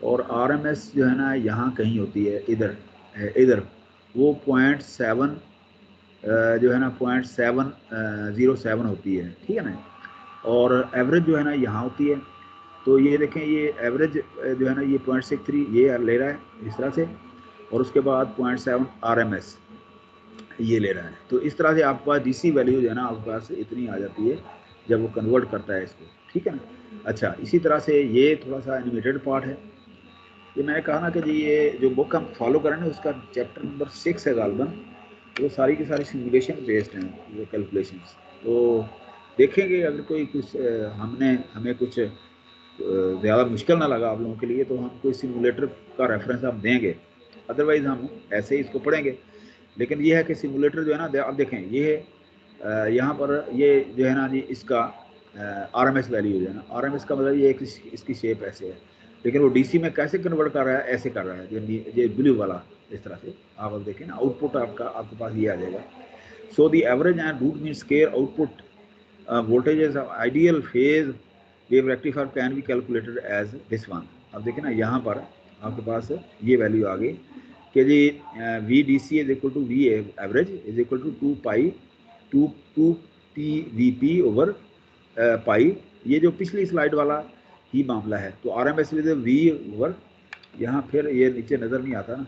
और RMS जो है ना यहाँ कहीं होती है, इधर वो 0.7 जो है ना 0.707 होती है, ठीक है ना। और एवरेज जो है ना यहाँ होती है, तो ये देखें ये एवरेज जो है ना ये 0.63 ये ले रहा है इस तरह से, और उसके बाद 0.7 RMS ये ले रहा है। तो इस तरह से आपके पास DC वैल्यू जो है ना आपके पास इतनी आ जाती है जब वो कन्वर्ट करता है इसको, ठीक है ना। अच्छा, इसी तरह से ये थोड़ा सा एनिमेटेड पार्ट है। ये मैंने कहा ना कि जी ये जो बुक हम फॉलो करें ना उसका चैप्टर नंबर 6 है गालबन, वो सारी की सारी सिमुलेशन बेस्ड हैं ये कैलकुलेशंस। तो देखेंगे अगर कोई कुछ हमें कुछ ज़्यादा मुश्किल ना लगा आप लोगों के लिए, तो हम कोई सिमुलेटर का रेफरेंस हम देंगे, अदरवाइज़ हम ऐसे ही इसको पढ़ेंगे। लेकिन ये है कि सिमुलेटर जो है ना, आप देखें ये है यहाँ पर ये जो है ना जी इसका RMS वैल्यू जो है ना, RMS का मतलब ये इसकी शेप ऐसे है, लेकिन वो डीसी में कैसे कन्वर्ट कर रहा है, ऐसे कर रहा है, ये ब्लू वाला इस तरह से आप अब देखें ना, आउटपुट आपके पास ये आ जाएगा। So the average and root mean square output voltages of ideal phase wave rectifier can be calculated as this one। अब देखें ना यहाँ पर आपके पास ये वैल्यू आ गई कि जी V D C is equal to V average is equal to 2 pi 2 P V P over pi. ये जो पिछली स्लाइड वाला ही मामला है। तो R M S with V over, यहाँ फिर ये नीचे नज़र नहीं आता ना,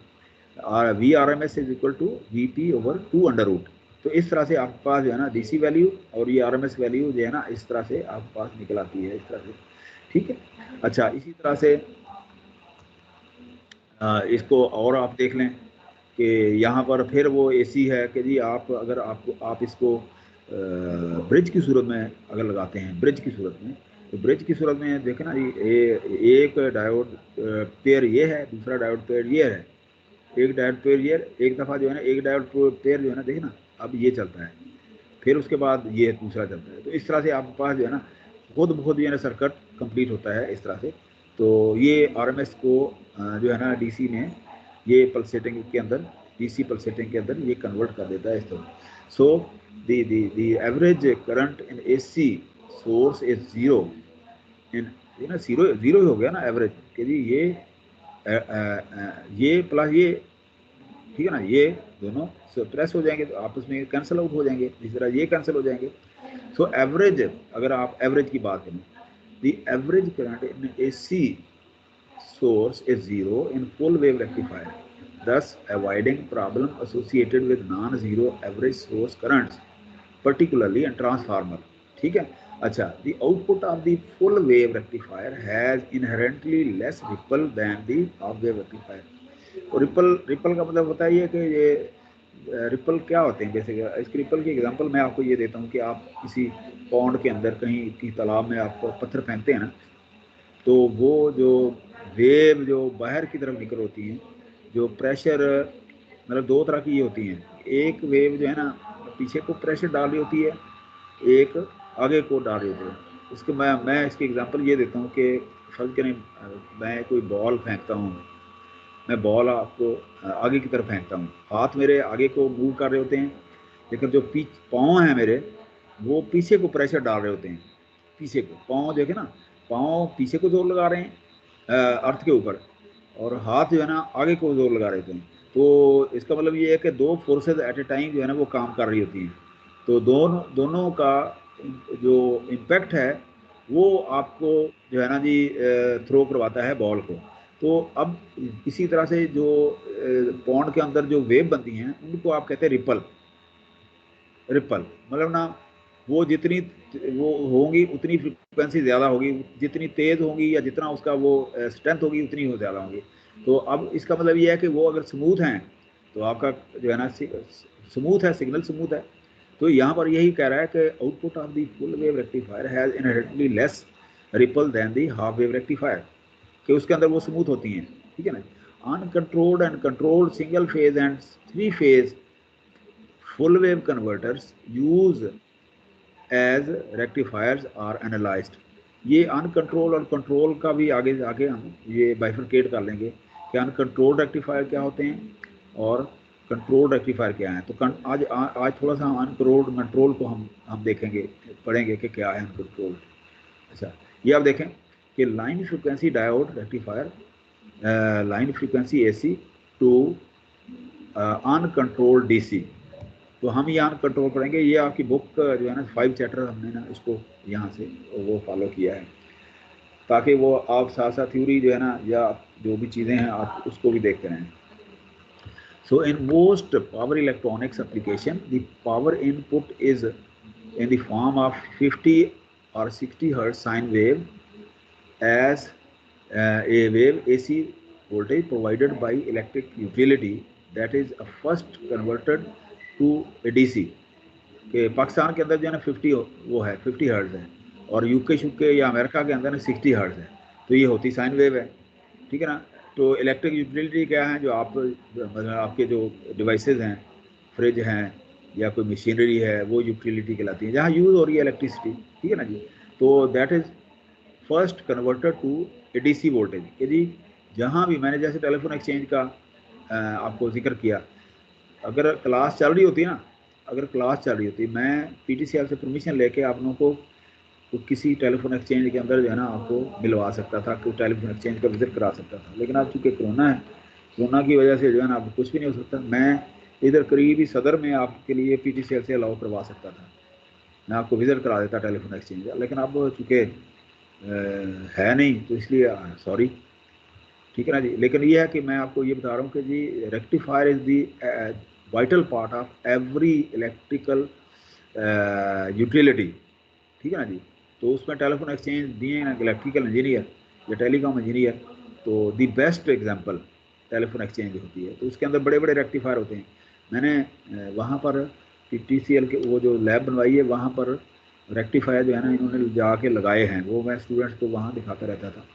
V R M S is equal to V P over 2 under root. तो इस तरह से आपके पास जो है ना डीसी वैल्यू और ये आरएमएस वैल्यू जो है ना इस तरह से आपके पास निकल आती है, इस तरह से, ठीक है। अच्छा, इसी तरह से इसको और आप देख लें कि यहाँ पर फिर वो एसी है कि जी अगर आप इसको ब्रिज की सूरत में अगर लगाते हैं, ब्रिज की सूरत में, तो ब्रिज की सूरत में देखें ना जी एक डायोड पेयर ये है, दूसरा डायोड पेयर ये है, एक डायोड पेयर ये, एक दफ़ा जो है ना एक डायोड पेयर जो है ना देखें ना अब ये चलता है, फिर उसके बाद ये दूसरा चलता है। तो इस तरह से आपके पास जो है ना खुद ब खुद जो है ना सर्किट कंप्लीट होता है इस तरह से। तो ये आरएमएस को जो है ना डीसी में ये पल्सेटिंग के अंदर, डीसी पल्सेटिंग के अंदर ये कन्वर्ट कर देता है इस तरह। So the average current in AC source is zero in, ये ना जीरो हो गया ना एवरेज कि जी ये प्लस ये, ठीक है ना, ये दोनों प्रेस हो जाएंगे तो आपस में कैंसिल आउट हो जाएंगे, इस तरह ये कैंसिल हो जाएंगे। सो एवरेज, अगर आप एवरेज की बात करें, the average current in AC source is zero in full wave rectifier, thus avoiding problem associated with non-zero average source currents, particularly in transformer, ठीक है। अच्छा, the output of the full wave rectifier has inherently less ripple than the half wave rectifier। और ripple का मतलब होता है ये कि ये रिपल क्या होते हैं बेसिक। इसकी रिपल की एग्जांपल मैं आपको ये देता हूँ कि आप किसी पॉन्ड के अंदर कहीं की तालाब में आप पत्थर फेंकते हैं ना, तो वो जो वेव जो बाहर की तरफ निकल होती हैं, जो प्रेशर, मतलब दो तरह की ये होती हैं, एक वेव जो है ना पीछे को प्रेशर डाल रही होती है, एक आगे को डाल रही होती है। उसके मैं इसकी एग्जांपल ये देता हूँ कि फर्ज करें मैं कोई बॉल फेंकता हूँ, मैं बॉल आपको आगे की तरफ फेंकता हूँ, हाथ मेरे आगे को मूव कर रहे होते हैं, लेकिन जो पाँव हैं मेरे वो पीछे को प्रेशर डाल रहे होते हैं, पीछे को पाँव देखे ना, पाँव पीछे को जोर लगा रहे हैं अर्थ के ऊपर, और हाथ जो है ना आगे को जोर लगा रहे थे। तो इसका मतलब ये है कि दो फोर्सेस एट ए टाइम जो है ना वो काम कर रही होती हैं। तो दोनों का जो इम्पैक्ट है वो आपको जो है ना जी थ्रो करवाता है बॉल को। तो अब इसी तरह से जो पॉन्ड के अंदर जो वेव बनती हैं उनको आप कहते हैं रिपल। मतलब ना वो जितनी वो होंगी उतनी फ्रिक्वेंसी ज़्यादा होगी, जितनी तेज़ होंगी या जितना उसका वो स्ट्रेंथ होगी उतनी वो ज़्यादा होंगी। तो अब इसका मतलब ये है कि वो अगर स्मूथ हैं तो आपका जो है ना स्मूथ है, सिग्नल स्मूथ है। तो यहाँ पर यही कह रहा है कि output of the full wave rectifier has inherently less ripple than the half wave rectifier, कि उसके अंदर वो स्मूथ होती हैं, ठीक है ना। Uncontrolled and controlled single phase and 3 phase full wave converters use as rectifiers are analysed. ये अनकंट्रोल और कंट्रोल का भी आगे जाके हम ये बाइफरकेट कर लेंगे कि अनकंट्रोल्ड रेक्टिफायर क्या होते हैं और कंट्रोल रेक्टिफायर क्या है। तो आज थोड़ा सा कंट्रोल को हम देखेंगे, पढ़ेंगे कि क्या है अनकंट्रोल। अच्छा, ये आप देखें कि line frequency diode rectifier, line frequency AC to uncontrolled DC. तो हम यहाँ कंट्रोल करेंगे। ये आपकी बुक जो है ना 5 चैप्टर हमने ना इसको यहाँ से वो फॉलो किया है, ताकि वो आप साथ साथ थ्योरी जो है ना या जो भी चीज़ें हैं आप उसको भी देखते रहें। So in most power electronics application the power input is in the form of 50 और 60 hertz sine wave as a wave AC voltage provided by electric utility that is first converted to DC। के पाकिस्तान के अंदर जो है ना 50 hertz है, और UK या अमेरिका के अंदर ना 60 हर्ट्ज है। तो ये होती साइन वेव है, ठीक है ना। तो इलेक्ट्रिक यूटिलिटी क्या है, जो आप मतलब आपके जो डिवाइसेस हैं, फ्रिज हैं या कोई मशीनरी है, वो यूटिलिटी कहलाती है जहाँ यूज़ हो रही है इलेक्ट्रिसिटी, ठीक है ना जी। तो that is first converter to ये डीसी वोल्टेज कि जी जहाँ भी मैंने जैसे टेलीफोन एक्सचेंज का आपको जिक्र किया, अगर क्लास चल रही होती ना, अगर क्लास चल रही होती, मैं पीटीसीएल से परमिशन लेके आप लोगों को तो किसी टेलीफोन एक्सचेंज के अंदर जो है ना आपको मिलवा सकता था, कोई टेलीफोन एक्सचेंज का विजिट करा सकता था। लेकिन अब चूँकि कोरोना है, कोरोना की वजह से जो है ना आपको कुछ भी नहीं हो सकता। मैं इधर करीबी सदर में आपके लिए पीटीसीएल से अलाउ करवा सकता था, मैं आपको विजिट करा देता टेलीफोन एक्सचेंज का, लेकिन अब चूँकि है नहीं तो इसलिए सॉरी, ठीक है ना जी। लेकिन ये है कि मैं आपको ये बता रहा हूँ कि जी rectifier is the vital part of every electrical utility, ठीक है ना जी। तो उसमें टेलीफोन एक्सचेंज दिए ना इलेक्ट्रिकल इंजीनियर या टेलीकॉम इंजीनियर, तो the best example telephone exchange होती है। तो उसके अंदर बड़े बड़े रेक्टिफायर होते हैं। मैंने वहाँ पर TCL के वो जो लैब बनवाई है वहाँ पर रेक्टिफायर जो है ना इन्होंने जाके लगाए हैं, वो मैं स्टूडेंट्स को वहाँ दिखाता रहता था।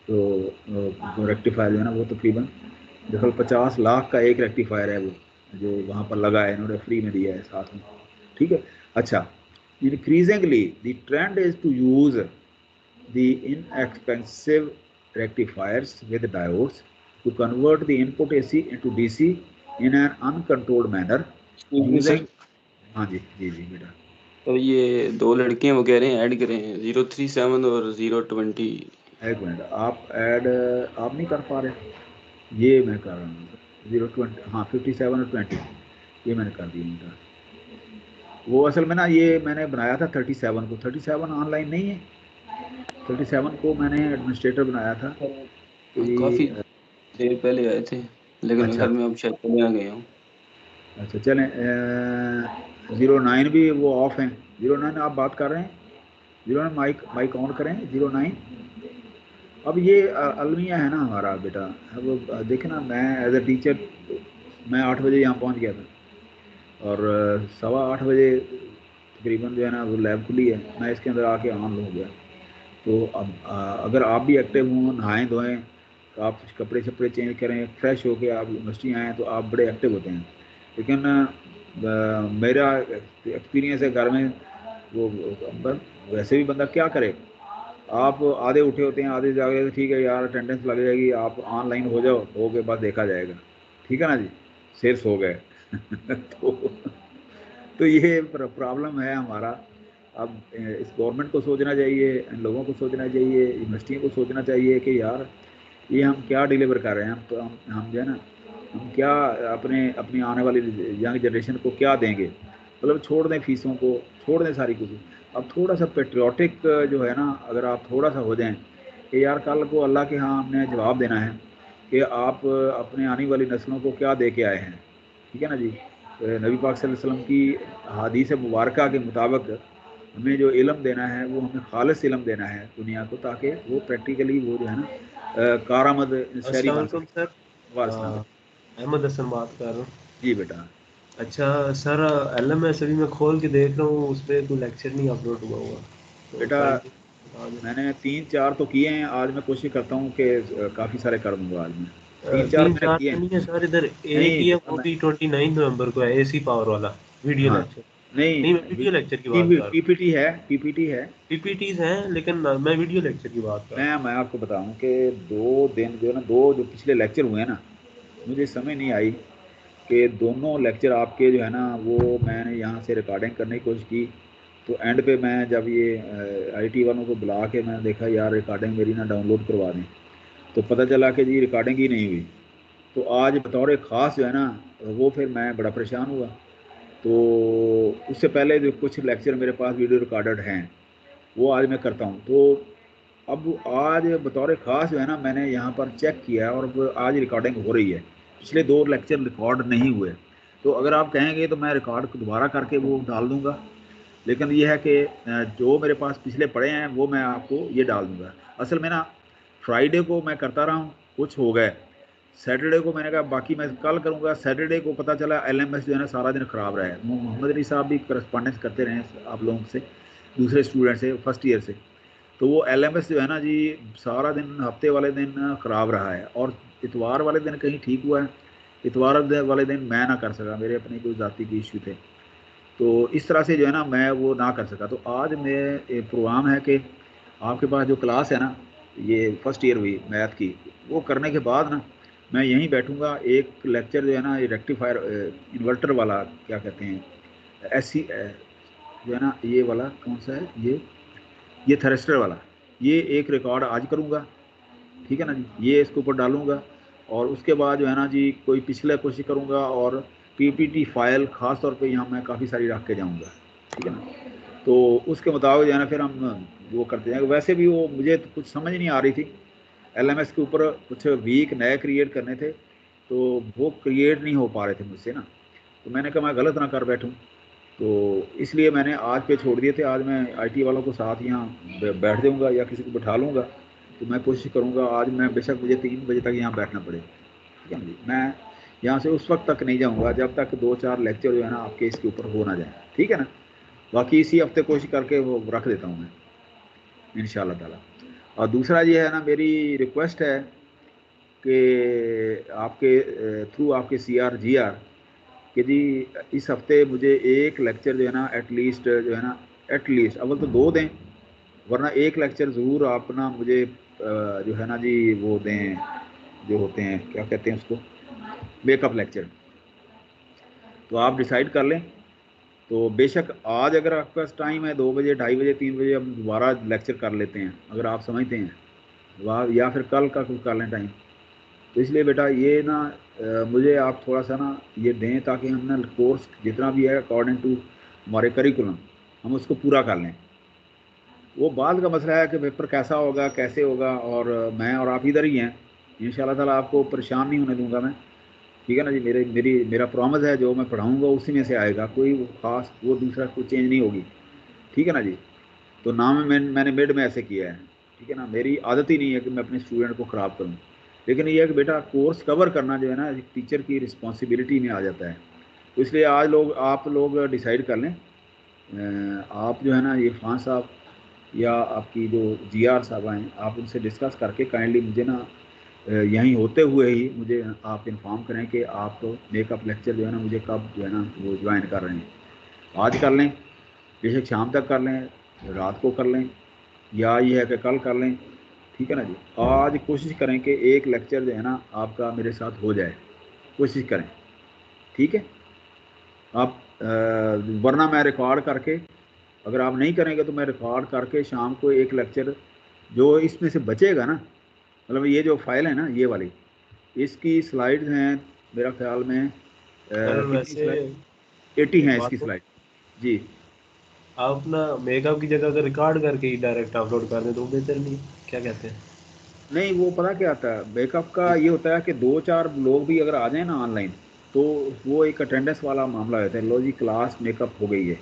तो रेक्टिफायर जो है ना वो तकरीबन देखो 50 लाख का एक रेक्टिफायर है वो जो वहाँ पर लगा है, इन्होंने फ्री में दिया है साथ में, ठीक है। अच्छा, increasingly the trend is to use the inexpensive rectifiers with diodes to convert the input AC into DC in an uncontrolled manner using हाँ जी जी जी बेटा। तो ये दो लड़कियां वो कह रहे हैं ऐड करें 037 और 020। एक मिनट, आप ऐड आप नहीं कर पा रहे, ये मैं कर रहा हूँ 020, हाँ 57 और 20 ये मैंने कर दिया बेटा। वो असल में ना ये मैंने बनाया था 37 को, 37 ऑनलाइन नहीं है, 37 को मैंने एडमिनिस्ट्रेटर बनाया था। तो काफी देर पहले आए थे, लेकिन अच्छा घर में अब शायद चले आ गए हूँ। अच्छा चलें 09 भी वो ऑफ हैं। 09 आप बात कर रहे हैं, 09 माइक ऑन करें 09। अब ये अलमिया है ना हमारा बेटा, अब देखें ना मैं एज ए टीचर मैं 8 बजे यहाँ पहुँच गया था और 7:15 बजे तकरीबन जो है ना वो लैब खुली है, मैं इसके अंदर आके ऑन हो गया। तो अब अगर आप भी एक्टिव हों, नहाएं धोएं, तो आप कपड़े शपड़े चेंज करें, फ्रेश होके आप यूनिवर्सिटी आएँ तो आप बड़े एक्टिव होते हैं। लेकिन मेरा एक्सपीरियंस है घर में वो वैसे भी बंदा क्या करे, आप आधे उठे होते हैं आधे जागे, ठीक है यार अटेंडेंस लग जाएगी, आप ऑनलाइन हो जाओ, हो के बाद देखा जाएगा, ठीक है ना जी, सेल्स हो गए तो ये प्रॉब्लम है हमारा। अब इस गवर्नमेंट को सोचना चाहिए, इन लोगों को सोचना चाहिए, यूनिवर्सिटियों को सोचना चाहिए कि यार ये हम क्या डिलीवर कर रहे हैं, तो हम जो है ना हम क्या अपनी आने वाली यंग जनरेशन को क्या देंगे। मतलब छोड़ दें फीसों को, छोड़ दें सारी कुछ। अब थोड़ा सा पेट्रियाटिक जो है ना, अगर आप थोड़ा सा हो जाएं कि यार कल को अल्लाह के यहाँ हमने जवाब देना है कि आप अपने आने वाली नस्लों को क्या दे के आए हैं, ठीक है ना जी। नबी पाक सल्लल्लाहु अलैहि वसल्लम की हदीस मुबारक के मुताबिक हमें जो इल्म देना है वो हमें खालिस इल्म देना है दुनिया को, ताकि वो प्रैक्टिकली वो जो है ना कारामद शहरी बन सके। सर अहमद हसन बात कर रहा हूँ जी बेटा। अच्छा सर, LMS अभी मैं खोल के देख रहा हूँ, उस पर कोई लेक्चर नहीं अपलोड हुआ हुआ तो बेटा मैंने 3-4 तो किए हैं, आज मैं कोशिश करता हूँ कि काफ़ी सारे कर दूँगा आज मैं। 3-4 मैंने किए हैं। नहीं है सर, इधर एक ही है, वो भी 29 नवंबर को है, AC पावर वाला वीडियो लेक्चर। नहीं मैं वीडियो लेक्चर की बात कर रहा हूँ। PPT है PPTs हैं, लेकिन मैं वीडियो लेक्चर की बात कर रहा हूँ। मैं आपको बताऊं कि 2 दिन जो है ना, 2 जो पिछले लेक्चर हुए हैं ना, मुझे समझ नहीं आई कि दोनों लेक्चर आपके जो है ना वो मैंने यहाँ से रिकॉर्डिंग करने की कोशिश की, तो एंड पे मैं जब ये IT वालों को बुला के मैंने देखा यार रिकॉर्डिंग मेरी ना डाउनलोड करवा दें, तो पता चला कि जी रिकॉर्डिंग ही नहीं हुई। तो आज बतौर ख़ास जो है ना वो फिर मैं बड़ा परेशान हुआ। तो उससे पहले जो कुछ लेक्चर मेरे पास वीडियो रिकॉर्डेड हैं वो आज मैं करता हूँ। तो अब आज बतौर ख़ास जो है ना मैंने यहाँ पर चेक किया और अब आज रिकॉर्डिंग हो रही है। पिछले 2 लेक्चर रिकॉर्ड नहीं हुए, तो अगर आप कहेंगे तो मैं रिकॉर्ड दोबारा करके वो डाल दूँगा। लेकिन ये है कि जो मेरे पास पिछले पड़े हैं वो मैं आपको ये डाल दूँगा। असल में ना फ्राइडे को मैं करता रहा हूँ, कुछ हो गए, सैटरडे को मैंने कहा बाकी मैं कल करूँगा। सैटरडे को पता चला LMS जो है ना सारा दिन ख़राब रहा है। मोहम्मद अली साहब भी करस्पॉन्डेंस करते रहे आप लोगों से, दूसरे स्टूडेंट से फर्स्ट ईयर से, तो वो LMS जो है ना जी सारा दिन हफ्ते वाले दिन ख़राब रहा है और इतवार वाले दिन कहीं ठीक हुआ है, इतवार वाले दिन मैं ना कर सका, मेरे अपने कोई ज़ाती के इशू थे, तो इस तरह से जो है ना मैं वो ना कर सका। तो आज मैं प्रोग्राम है कि आपके पास जो क्लास है ना ये फर्स्ट ईयर हुई मैथ की, वो करने के बाद ना मैं यहीं बैठूंगा, एक लेक्चर जो है ना ये रेक्टिफायर इन्वर्टर वाला क्या कहते हैं ऐसी जो है ना ये वाला कौन सा है ये थ्रस्टर वाला, ये एक रिकॉर्ड आज करूँगा, ठीक है ना जी, ये इसके ऊपर डालूँगा और उसके बाद जो है ना जी कोई पिछले कोशिश करूँगा और पीपीटी फाइल ख़ास तौर पे यहाँ मैं काफ़ी सारी रख के जाऊँगा, ठीक है ना। तो उसके मुताबिक जो है ना फिर हम वो करते जाएंगे। वैसे भी वो मुझे तो कुछ समझ नहीं आ रही थी, एलएमएस के ऊपर कुछ वीक नए क्रिएट करने थे तो वो क्रिएट नहीं हो पा रहे थे मुझसे ना, तो मैंने कहा मैं गलत ना कर बैठूँ, तो इसलिए मैंने आज पे छोड़ दिए थे। आज मैं आईटी वालों को साथ यहाँ बैठ जाऊँगा या किसी को बैठा लूँगा, तो मैं कोशिश करूँगा आज मैं बेशक मुझे 3 बजे तक यहाँ बैठना पड़े, ठीक है ना जी। मैं यहाँ से उस वक्त तक नहीं जाऊँगा जब तक 2-4 लेक्चर जो है ना आपके इसके ऊपर हो ना जाए, ठीक है ना। बाकी इसी हफ्ते कोशिश करके वो रख देता हूँ मैं इंशाल्लाह ताला। और दूसरा ये है ना, मेरी रिक्वेस्ट है कि आपके थ्रू आपके CR/GR कि जी इस हफ्ते मुझे एक लेक्चर जो है ना एटलीस्ट जो है ना एटलीस्ट अव्वल तो 2 दें, वरना एक लेक्चर ज़रूर आप ना मुझे जो है ना जी वो दें, जो होते हैं क्या कहते हैं उसको, मेकअप लेक्चर। तो आप डिसाइड कर लें। तो बेशक आज अगर आपके पास टाइम है 2 बजे 2:30 बजे 3 बजे हम दोबारा लेक्चर कर लेते हैं अगर आप समझते हैं, या फिर कल का कुछ कर लें टाइम। तो इसलिए बेटा ये ना मुझे आप थोड़ा सा ना ये दें ताकि हम ना कोर्स जितना भी है अकॉर्डिंग टू हमारे करिकुलम हम उसको पूरा कर लें। वो बाद का मसला है कि पेपर कैसा होगा कैसे होगा, और मैं और आप इधर ही हैं, इंशाल्लाह ताला आपको परेशान नहीं होने दूंगा मैं, ठीक है ना जी। मेरा प्रॉमिस है, जो मैं पढ़ाऊँगा उसी में से आएगा, कोई ख़ास वो दूसरा कोई चेंज नहीं होगी, ठीक है ना जी। तो ना मैंने मिड में ऐसे किया है, ठीक है ना। मेरी आदत ही नहीं है कि मैं अपने स्टूडेंट को ख़राब करूँ, लेकिन ये है कि बेटा कोर्स कवर करना जो है ना टीचर की रिस्पॉन्सिबिलिटी में आ जाता है। तो इसलिए आज आप लोग डिसाइड कर लें, आप जो है ना ये खान साहब या आपकी जो GR साहब हैं, आप उनसे डिस्कस करके काइंडली मुझे ना यहीं होते हुए ही मुझे आप इन्फॉर्म करें कि आप मेकअप लेक्चर जो है ना मुझे कब जो है ना वो ज्वाइन कर रहे हैं। आज कर लें, बेशक शाम तक कर लें, रात को कर लें, या ये है कि कल कर लें, ठीक है ना जी। आज कोशिश करें कि एक लेक्चर जो है ना आपका मेरे साथ हो जाए, कोशिश करें, ठीक है। आप वरना मैं रिकॉर्ड करके, अगर आप नहीं करेंगे तो मैं रिकॉर्ड करके शाम को एक लेक्चर जो इसमें से बचेगा ना, मतलब ये जो फाइल है ना ये वाली, इसकी स्लाइड्स हैं मेरा ख्याल में वैसे 80 हैं इसकी स्लाइड जी। आप ना मेकअप की जगह अगर रिकॉर्ड करके ही डायरेक्ट अपलोड कर दें तो बेहतर नहीं, क्या कहते हैं? नहीं वो पता क्या आता है, मेकअप का ये होता है कि 2-4 लोग भी अगर आ जाए ना ऑनलाइन तो वो एक अटेंडेंस वाला मामला होता है, लो जी क्लास मेकअप हो गई है।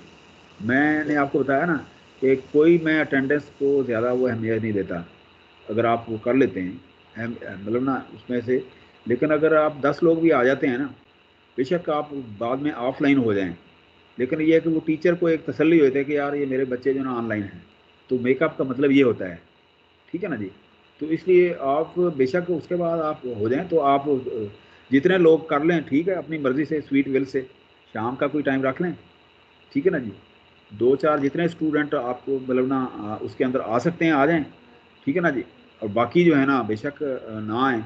मैंने आपको बताया ना कि कोई मैं अटेंडेंस को ज़्यादा वो अहमियत नहीं देता, अगर आप वो कर लेते हैं मतलब ना उसमें से। लेकिन अगर आप 10 लोग भी आ जाते हैं ना, बेशक आप बाद में ऑफलाइन हो जाएं, लेकिन ये है कि वो टीचर को एक तसल्ली होती है कि यार ये मेरे बच्चे जो ना ऑनलाइन हैं। तो मेकअप का मतलब ये होता है, ठीक है ना जी। तो इसलिए आप बेशक उसके बाद आप हो जाएं तो आप जितने लोग कर लें, ठीक है, अपनी मर्ज़ी से स्वीट विल से शाम का कोई टाइम रख लें, ठीक है ना जी। 2-4 जितने स्टूडेंट आपको मतलब ना उसके अंदर आ सकते हैं आ जाएं, ठीक है ना जी। और बाकी जो है ना बेशक ना आए,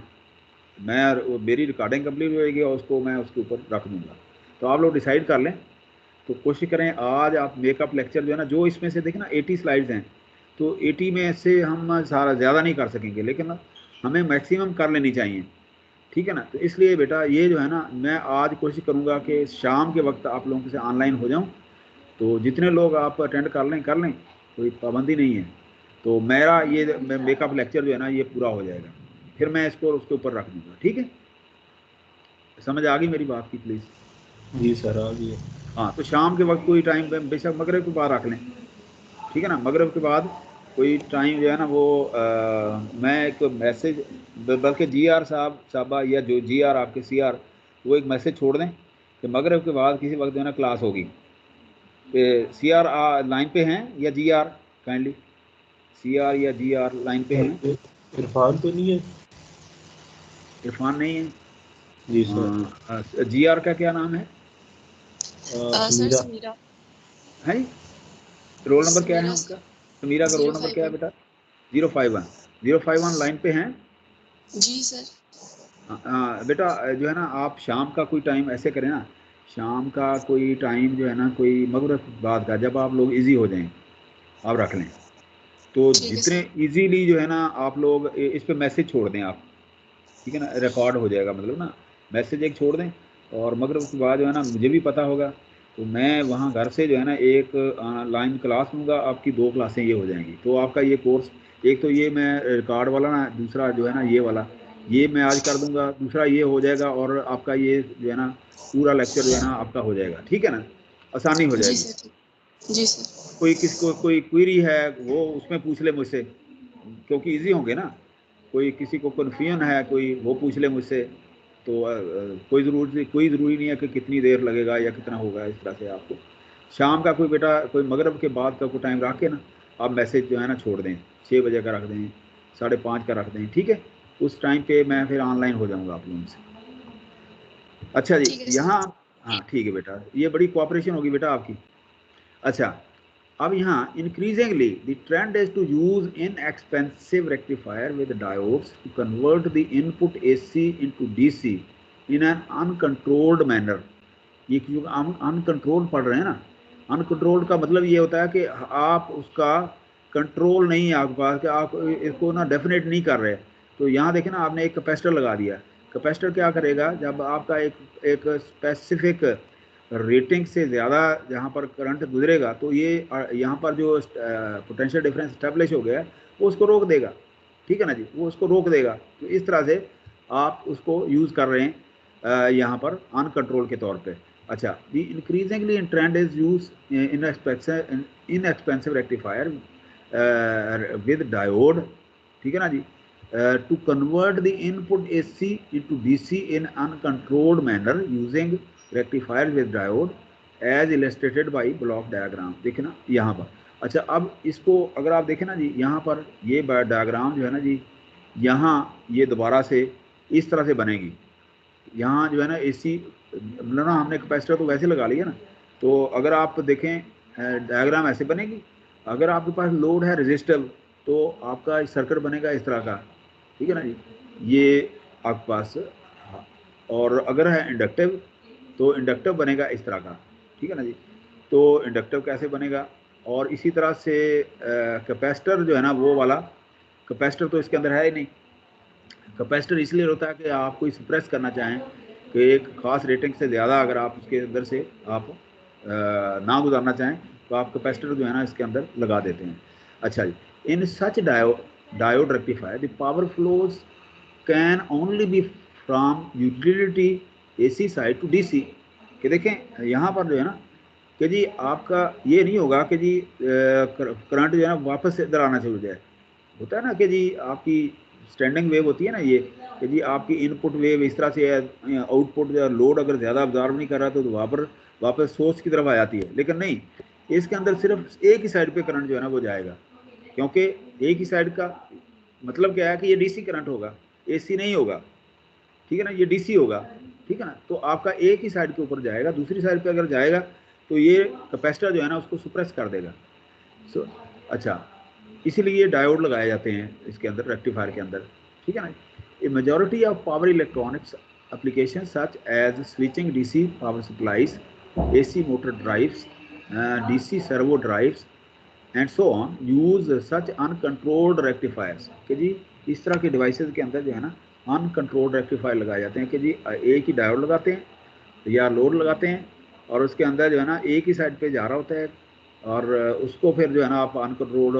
मेरी रिकॉर्डिंग कंप्लीट होएगी और उसको मैं उसके ऊपर रख दूँगा। तो आप लोग डिसाइड कर लें। तो कोशिश करें आज आप मेकअप लेक्चर जो है ना, जो इसमें से देखें ना 80 स्लाइड्स हैं, तो 80 में से हम सारा ज़्यादा नहीं कर सकेंगे, लेकिन हमें मैक्सिमम कर लेनी चाहिए, ठीक है ना। तो इसलिए बेटा ये जो है ना मैं आज कोशिश करूँगा कि शाम के वक्त आप लोगों से ऑनलाइन हो जाऊँ, तो जितने लोग आप अटेंड कर लें, कोई पाबंदी नहीं है। तो मेरा ये मेकअप लेक्चर जो है ना ये पूरा हो जाएगा, फिर मैं इसको उसके ऊपर रख दूँगा, ठीक है। समझ आ गई मेरी बात की प्लीज़? जी सर आ गई। हाँ, तो शाम के वक्त कोई टाइम बेशक मगरिब के बाद रख लें, ठीक है ना। मगरिब के बाद कोई टाइम जो है ना वो मैं एक मैसेज, बल्कि GR साहबा या जो GR आपके CR वो एक मैसेज छोड़ दें कि मगरिब के बाद किसी वक्त जो है ना क्लास होगी। CR लाइन पे हैं या GR? काइंडली CR या GR लाइन पे हैं? इरफान तो नहीं है? इरफान नहीं है जी सर। GR का क्या नाम है? समीरा है रोल नंबर क्या है उनका? समीरा का रोल नंबर क्या है बेटा? 051। 051 लाइन पे हैं? जी सर। बेटा जो है ना, आप शाम का कोई टाइम ऐसे करें ना, शाम का कोई टाइम जो है ना, कोई मगरिब बाद का, जब आप लोग इजी हो जाएं आप रख लें। तो जितने इजीली जो है ना आप लोग इस पे मैसेज छोड़ दें आप, ठीक है ना, रिकॉर्ड हो जाएगा, मतलब ना मैसेज एक छोड़ दें, और मगरिब के बाद जो है ना मुझे भी पता होगा, तो मैं वहाँ घर से जो है ना एक ऑनलाइन क्लास लूँगा, आपकी 2 क्लासें ये हो जाएंगी। तो आपका ये कोर्स, एक तो ये मैं रिकॉर्ड वाला ना, दूसरा जो है ना ये वाला, ये मैं आज कर दूंगा, दूसरा ये हो जाएगा, और आपका ये जो है ना पूरा लेक्चर जो है ना आपका हो जाएगा, ठीक है ना, आसानी हो जाएगी। जी सर। कोई किसी को कोई क्वेरी है वो उसमें पूछ ले मुझसे, क्योंकि इजी होंगे ना। कोई किसी को कन्फ्यूजन है कोई, वो पूछ ले मुझसे। तो कोई ज़रूरी नहीं है कि कितनी देर लगेगा या कितना होगा। इस तरह से आपको शाम का कोई बेटा कोई मगरिब के बाद का कोई टाइम रख के ना आप मैसेज जो है ना छोड़ दें, 6 बजे का रख दें, 5:30 का रख दें, ठीक है। उस टाइम पे मैं फिर ऑनलाइन हो जाऊँगा आप लोगों से। अच्छा जी, यहाँ हाँ ठीक है बेटा, ये बड़ी कोऑपरेशन होगी बेटा आपकी। अच्छा, अब यहाँ increasingly the trend is to use inexpensive rectifier with diodes to convert the input AC into DC in an uncontrolled manner। ये जो uncontrolled पढ़ रहे हैं ना, uncontrolled का मतलब ये होता है कि आप उसका कंट्रोल नहीं है आपके पास, कि आप इसको ना डेफिनेट नहीं कर रहे। तो यहाँ देखें ना, आपने एक कैपेसिटर लगा दिया। कैपेसिटर क्या करेगा, जब आपका एक स्पेसिफिक रेटिंग से ज़्यादा जहाँ पर करंट गुजरेगा, तो ये यहाँ पर जो पोटेंशियल डिफरेंस स्टैब्लिश हो गया वो उसको रोक देगा, ठीक है ना जी, वो उसको रोक देगा। तो इस तरह से आप उसको यूज़ कर रहे हैं यहाँ पर अनकंट्रोल के तौर पे। अच्छा, the increasingly in trend is use inexpensive rectifier with diode, ठीक है ना जी, to convert the input AC into DC in uncontrolled manner using rectifier with diode as illustrated by block diagram। देखें ना यहाँ पर। अच्छा, अब इसको अगर आप देखें ना जी, यहाँ पर ये डायग्राम जो है ना जी, यहाँ ये दोबारा से इस तरह से बनेगी। यहाँ जो है ना AC मतलब ना, हमने कैपेसिटर तो वैसे लगा लिया ना, तो अगर आप देखें डायग्राम ऐसे बनेगी। अगर आपके पास लोड है रेजिस्टिव, तो आपका सर्किट बनेगा इस तरह का, ठीक है ना जी, ये आपके पास। और अगर है इंडक्टिव, तो इंडक्टिव बनेगा इस तरह का, ठीक है ना जी। तो इंडक्टिव कैसे बनेगा, और इसी तरह से कैपेसिटर जो है ना, वो वाला कैपेसिटर तो इसके अंदर है ही नहीं। कैपेसिटर इसलिए होता है कि आप कोई सप्रेस करना चाहें कि एक ख़ास रेटिंग से ज़्यादा अगर आप उसके अंदर से आप ना गुजारना चाहें, तो आप कैपेसिटर जो है ना इसके अंदर लगा देते हैं। अच्छा जी, in such diode rectifier the power flows can only be from utility AC side to DC। कि देखें यहाँ पर जो है ना कि जी आपका ये नहीं होगा कि जी करंट जो है ना वापस से इधर आना शुरू हो जाए। होता है ना कि जी आपकी स्टैंडिंग वेव होती है ना ये, कि जी आपकी इनपुट वेव इस तरह से आउटपुट लोड अगर ज़्यादा ऑब्जर्व नहीं कर रहा तो वहाँ पर वापस सोर्स की तरफ आ जाती है। लेकिन नहीं, इसके अंदर सिर्फ एक ही साइड पे करंट जो है ना वो जाएगा, क्योंकि एक ही साइड का मतलब क्या है कि ये DC करंट होगा, AC नहीं होगा, ठीक है ना, ये DC होगा, ठीक है ना। तो आपका एक ही साइड के ऊपर जाएगा, दूसरी साइड पे अगर जाएगा तो ये कैपेसिटर जो है ना उसको सुप्रेस कर देगा। अच्छा, इसीलिए डायोड लगाए जाते हैं इसके अंदर, रेक्टिफायर के अंदर, ठीक है ना। A majority of power electronics application such as switching DC power supplies, AC motor drives, DC servo drives and so on use such uncontrolled rectifiers. कि जी इस तरह के डिवाइसेस के अंदर जो है ना अनकंट्रोल्ड रेक्टिफायर लगाए जाते हैं, कि जी एक ही डायोड लगाते हैं या लोड लगाते हैं, और उसके अंदर जो है ना एक ही साइड पे जा रहा होता है, और उसको फिर जो है ना आप अनकंट्रोल्ड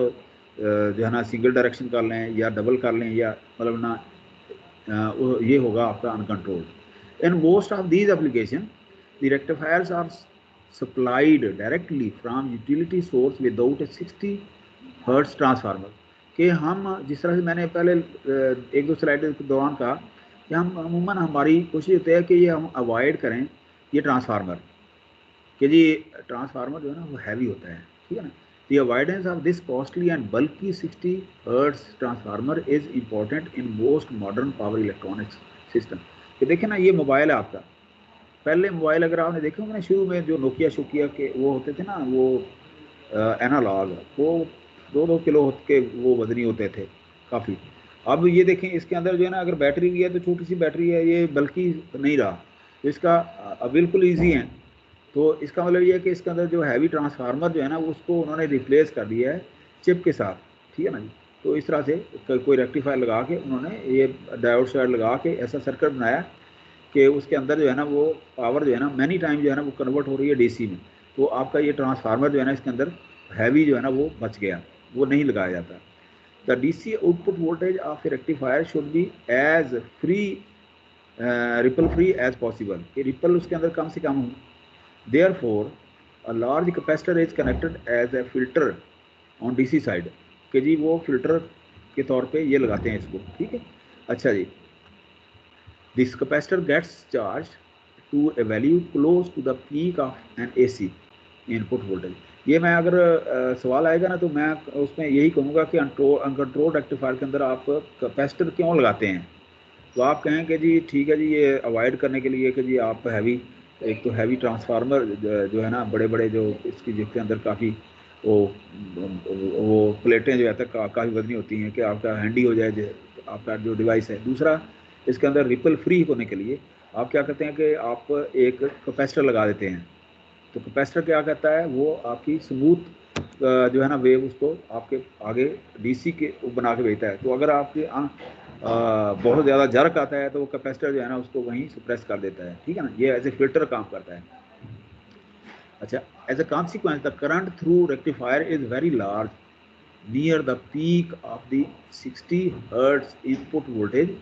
जो है ना सिंगल डायरेक्शन कर लें या डबल कर लें, या मतलब ना ये होगा आपका uncontrolled. In most of these application the rectifiers are supplied directly from utility source without a 60 hertz transformer. कि हम जिस तरह से मैंने पहले 1-2 स्लाइड के दौरान कहा कि हम अमूमन हमारी कोशिश होती है कि ये हम अवॉइड करें ये ट्रांसफार्मर, कि जी ट्रांसफार्मर जो है ना वो हैवी होता है, ठीक है ना। The avoidance of this costly and bulky 60 Hz transformer is important in most modern power electronics system। कि देखें ना, ये मोबाइल है आपका, पहले मोबाइल अगर आपने देखे होंगे ना शुरू में जो नोकिया शोकिया के वो होते थे ना, वो एनालॉग, वो 2-2 किलो के वो वजनी होते थे, काफ़ी। अब ये देखें इसके अंदर जो है ना, अगर बैटरी भी है तो छोटी सी बैटरी है, ये बल्कि नहीं रहा, तो इसका बिल्कुल ईजी है। तो इसका मतलब ये है कि इसके अंदर जो हैवी ट्रांसफार्मर जो है ना, उसको उन्होंने रिप्लेस कर दिया है चिप के साथ, ठीक है ना जी। तो इस तरह से कोई रेक्टिफायर लगा के उन्होंने ये डायोड शायड लगा के ऐसा सर्किट बनाया कि उसके अंदर जो है ना वो पावर जो है ना मैनी टाइम जो है ना वो कन्वर्ट हो रही है डीसी में। तो आपका ये ट्रांसफार्मर जो है ना इसके अंदर हैवी जो है ना वो बच गया, वो नहीं लगाया जाता। The DC output voltage of a rectifier should be as free ripple free as possible, कि रिपल उसके अंदर कम से कम हो। Therefore a large capacitor is connected as a filter on DC side, कि जी वो फिल्टर के तौर पे ये लगाते हैं इसको, ठीक है। अच्छा जी, this capacitor gets charge to a value close to the peak of an AC input voltage. ये मैं अगर सवाल आएगा ना तो मैं उसमें यही कहूँगा कि अनकंट्रोल्ड रेक्टिफायर के अंदर आप कैपेसिटर क्यों लगाते हैं। तो आप कहें कि जी ठीक है जी, ये अवॉइड करने के लिए कि जी आप हैवी, एक तो हैवी ट्रांसफार्मर जो है ना बड़े बड़े जो इसकी जिसके अंदर काफ़ी वो प्लेटें जो है तक काफ़ी वजनी होती हैं कि आपका हैंडी हो जाए आपका जो डिवाइस है। दूसरा, इसके अंदर रिपल फ्री होने के लिए आप क्या करते हैं कि आप एक कैपेसिटर लगा देते हैं। तो कैपेसिटर क्या करता है, वो आपकी स्मूथ जो है ना वेव उसको आपके आगे डीसी के बना के भेजता है। तो अगर आपके बहुत ज़्यादा जर्क आता है तो वो कैपेसिटर जो है ना उसको वहीं सप्रेस कर देता है, ठीक है ना। ये एज ए फिल्टर काम करता है। अच्छा, as a consequence the current through rectifier is very large near the peak of the 60 hertz input voltage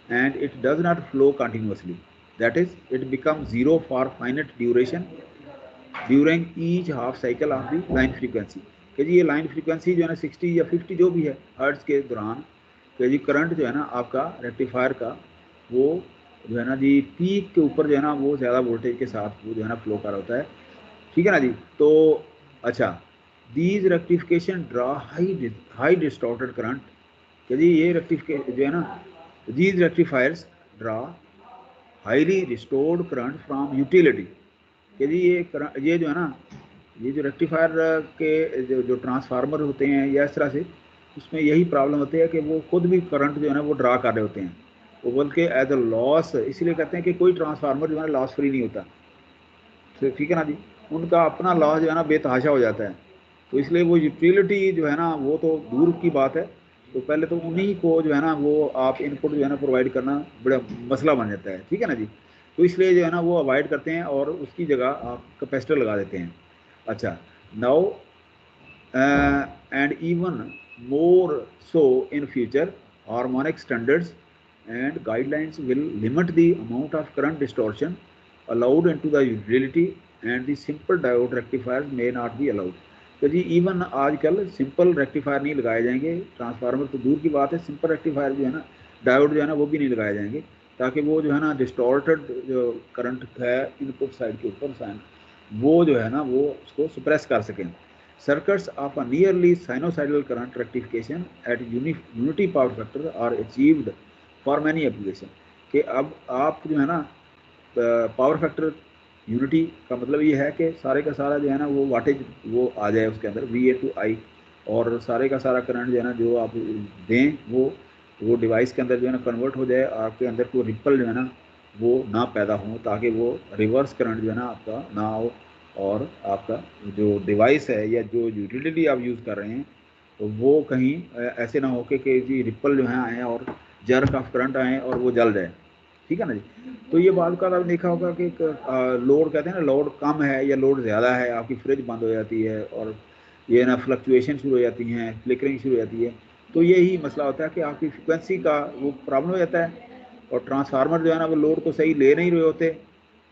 and it does not flow continuously, that is it becomes zero for finite duration during each half cycle of the line frequency। कि जी ये line frequency जो है ना 60 या 50 जो भी है hertz के दौरान, कि जी करंट जो है ना आपका रेक्टिफायर का वो जो है ना जी पीक के ऊपर जो है ना वो ज़्यादा वोल्टेज के साथ वो जो है ना फ्लो कर होता है, ठीक है ना जी। तो अच्छा, these rectification draw high distorted current, कि जी ये रेक्टिफिकेशन जो है ना, these rectifiers draw highly restored current from utility, कि जी ये जो है ना, ये जो रेक्टिफायर के जो ट्रांसफार्मर होते हैं या इस तरह से, उसमें यही प्रॉब्लम होती है कि वो खुद भी करंट जो है ना वो ड्रा कर रहे होते हैं, वो बल्कि एज अ लॉस, इसलिए कहते हैं कि कोई ट्रांसफार्मर जो है ना लॉस फ्री नहीं होता, तो ठीक है ना जी। उनका अपना लॉस जो है ना बेतहाशा हो जाता है। तो इसलिए वो यूटिलिटी जो है ना वो तो दूर की बात है, तो पहले तो उन्हीं को जो है ना वो आप इनपुट जो है ना प्रोवाइड करना बड़ा मसला बन जाता है, ठीक है ना जी। तो इसलिए जो है ना वो अवॉइड करते हैं और उसकी जगह आप कैपेसिटर लगा देते हैं। अच्छा, now and even more so in future harmonic standards and guidelines will limit the amount of current distortion allowed into the utility and the simple diode rectifier may not be allowed. तो जी even आजकल simple rectifier नहीं लगाए जाएंगे, transformer तो दूर की बात है, सिंपल रेक्टिफायर जो है ना डायोड जो है ना वो भी नहीं लगाए जाएंगे, ताकि वो जो है ना डिस्टॉर्टेड जो करंट है इनपुट साइड के ऊपर वो जो है ना वो उसको सप्रेस कर सकें। Circuits of a nearly sinusoidal current rectification at unity power factor are achieved for many application, कि अब आप जो है ना पावर फैक्टर यूनिटी का मतलब ये है कि सारे का सारा जो है ना वो वाटेज वो आ जाए उसके अंदर VA/I, और सारे का सारा करंट जो है ना जो आप दें वो डिवाइस के अंदर जो है ना कन्वर्ट हो जाए, आपके अंदर कोई रिपल जो है ना वो ना पैदा हो, ताकि वो रिवर्स करंट जो है ना आपका ना हो, और आपका जो डिवाइस है या जो यूटिलिटी आप यूज़ कर रहे हैं तो वो कहीं ऐसे ना हो कि जी रिपल जो है आए और जर्क ऑफ करंट आए और वो जल जाए, ठीक है ना जी। तो ये बात का आपने देखा होगा कि लोड कहते हैं ना, लोड कम है या लोड ज़्यादा है, आपकी फ्रिज बंद हो जाती है और ये ना फ्लक्चुएशन शुरू हो जाती हैं, फ्लिकरिंग शुरू हो जाती है। तो यही मसला होता है कि आपकी फ्रिक्वेंसी का वो प्रॉब्लम हो जाता है, और ट्रांसफार्मर जो है ना वो लोड को सही ले नहीं रहे होते,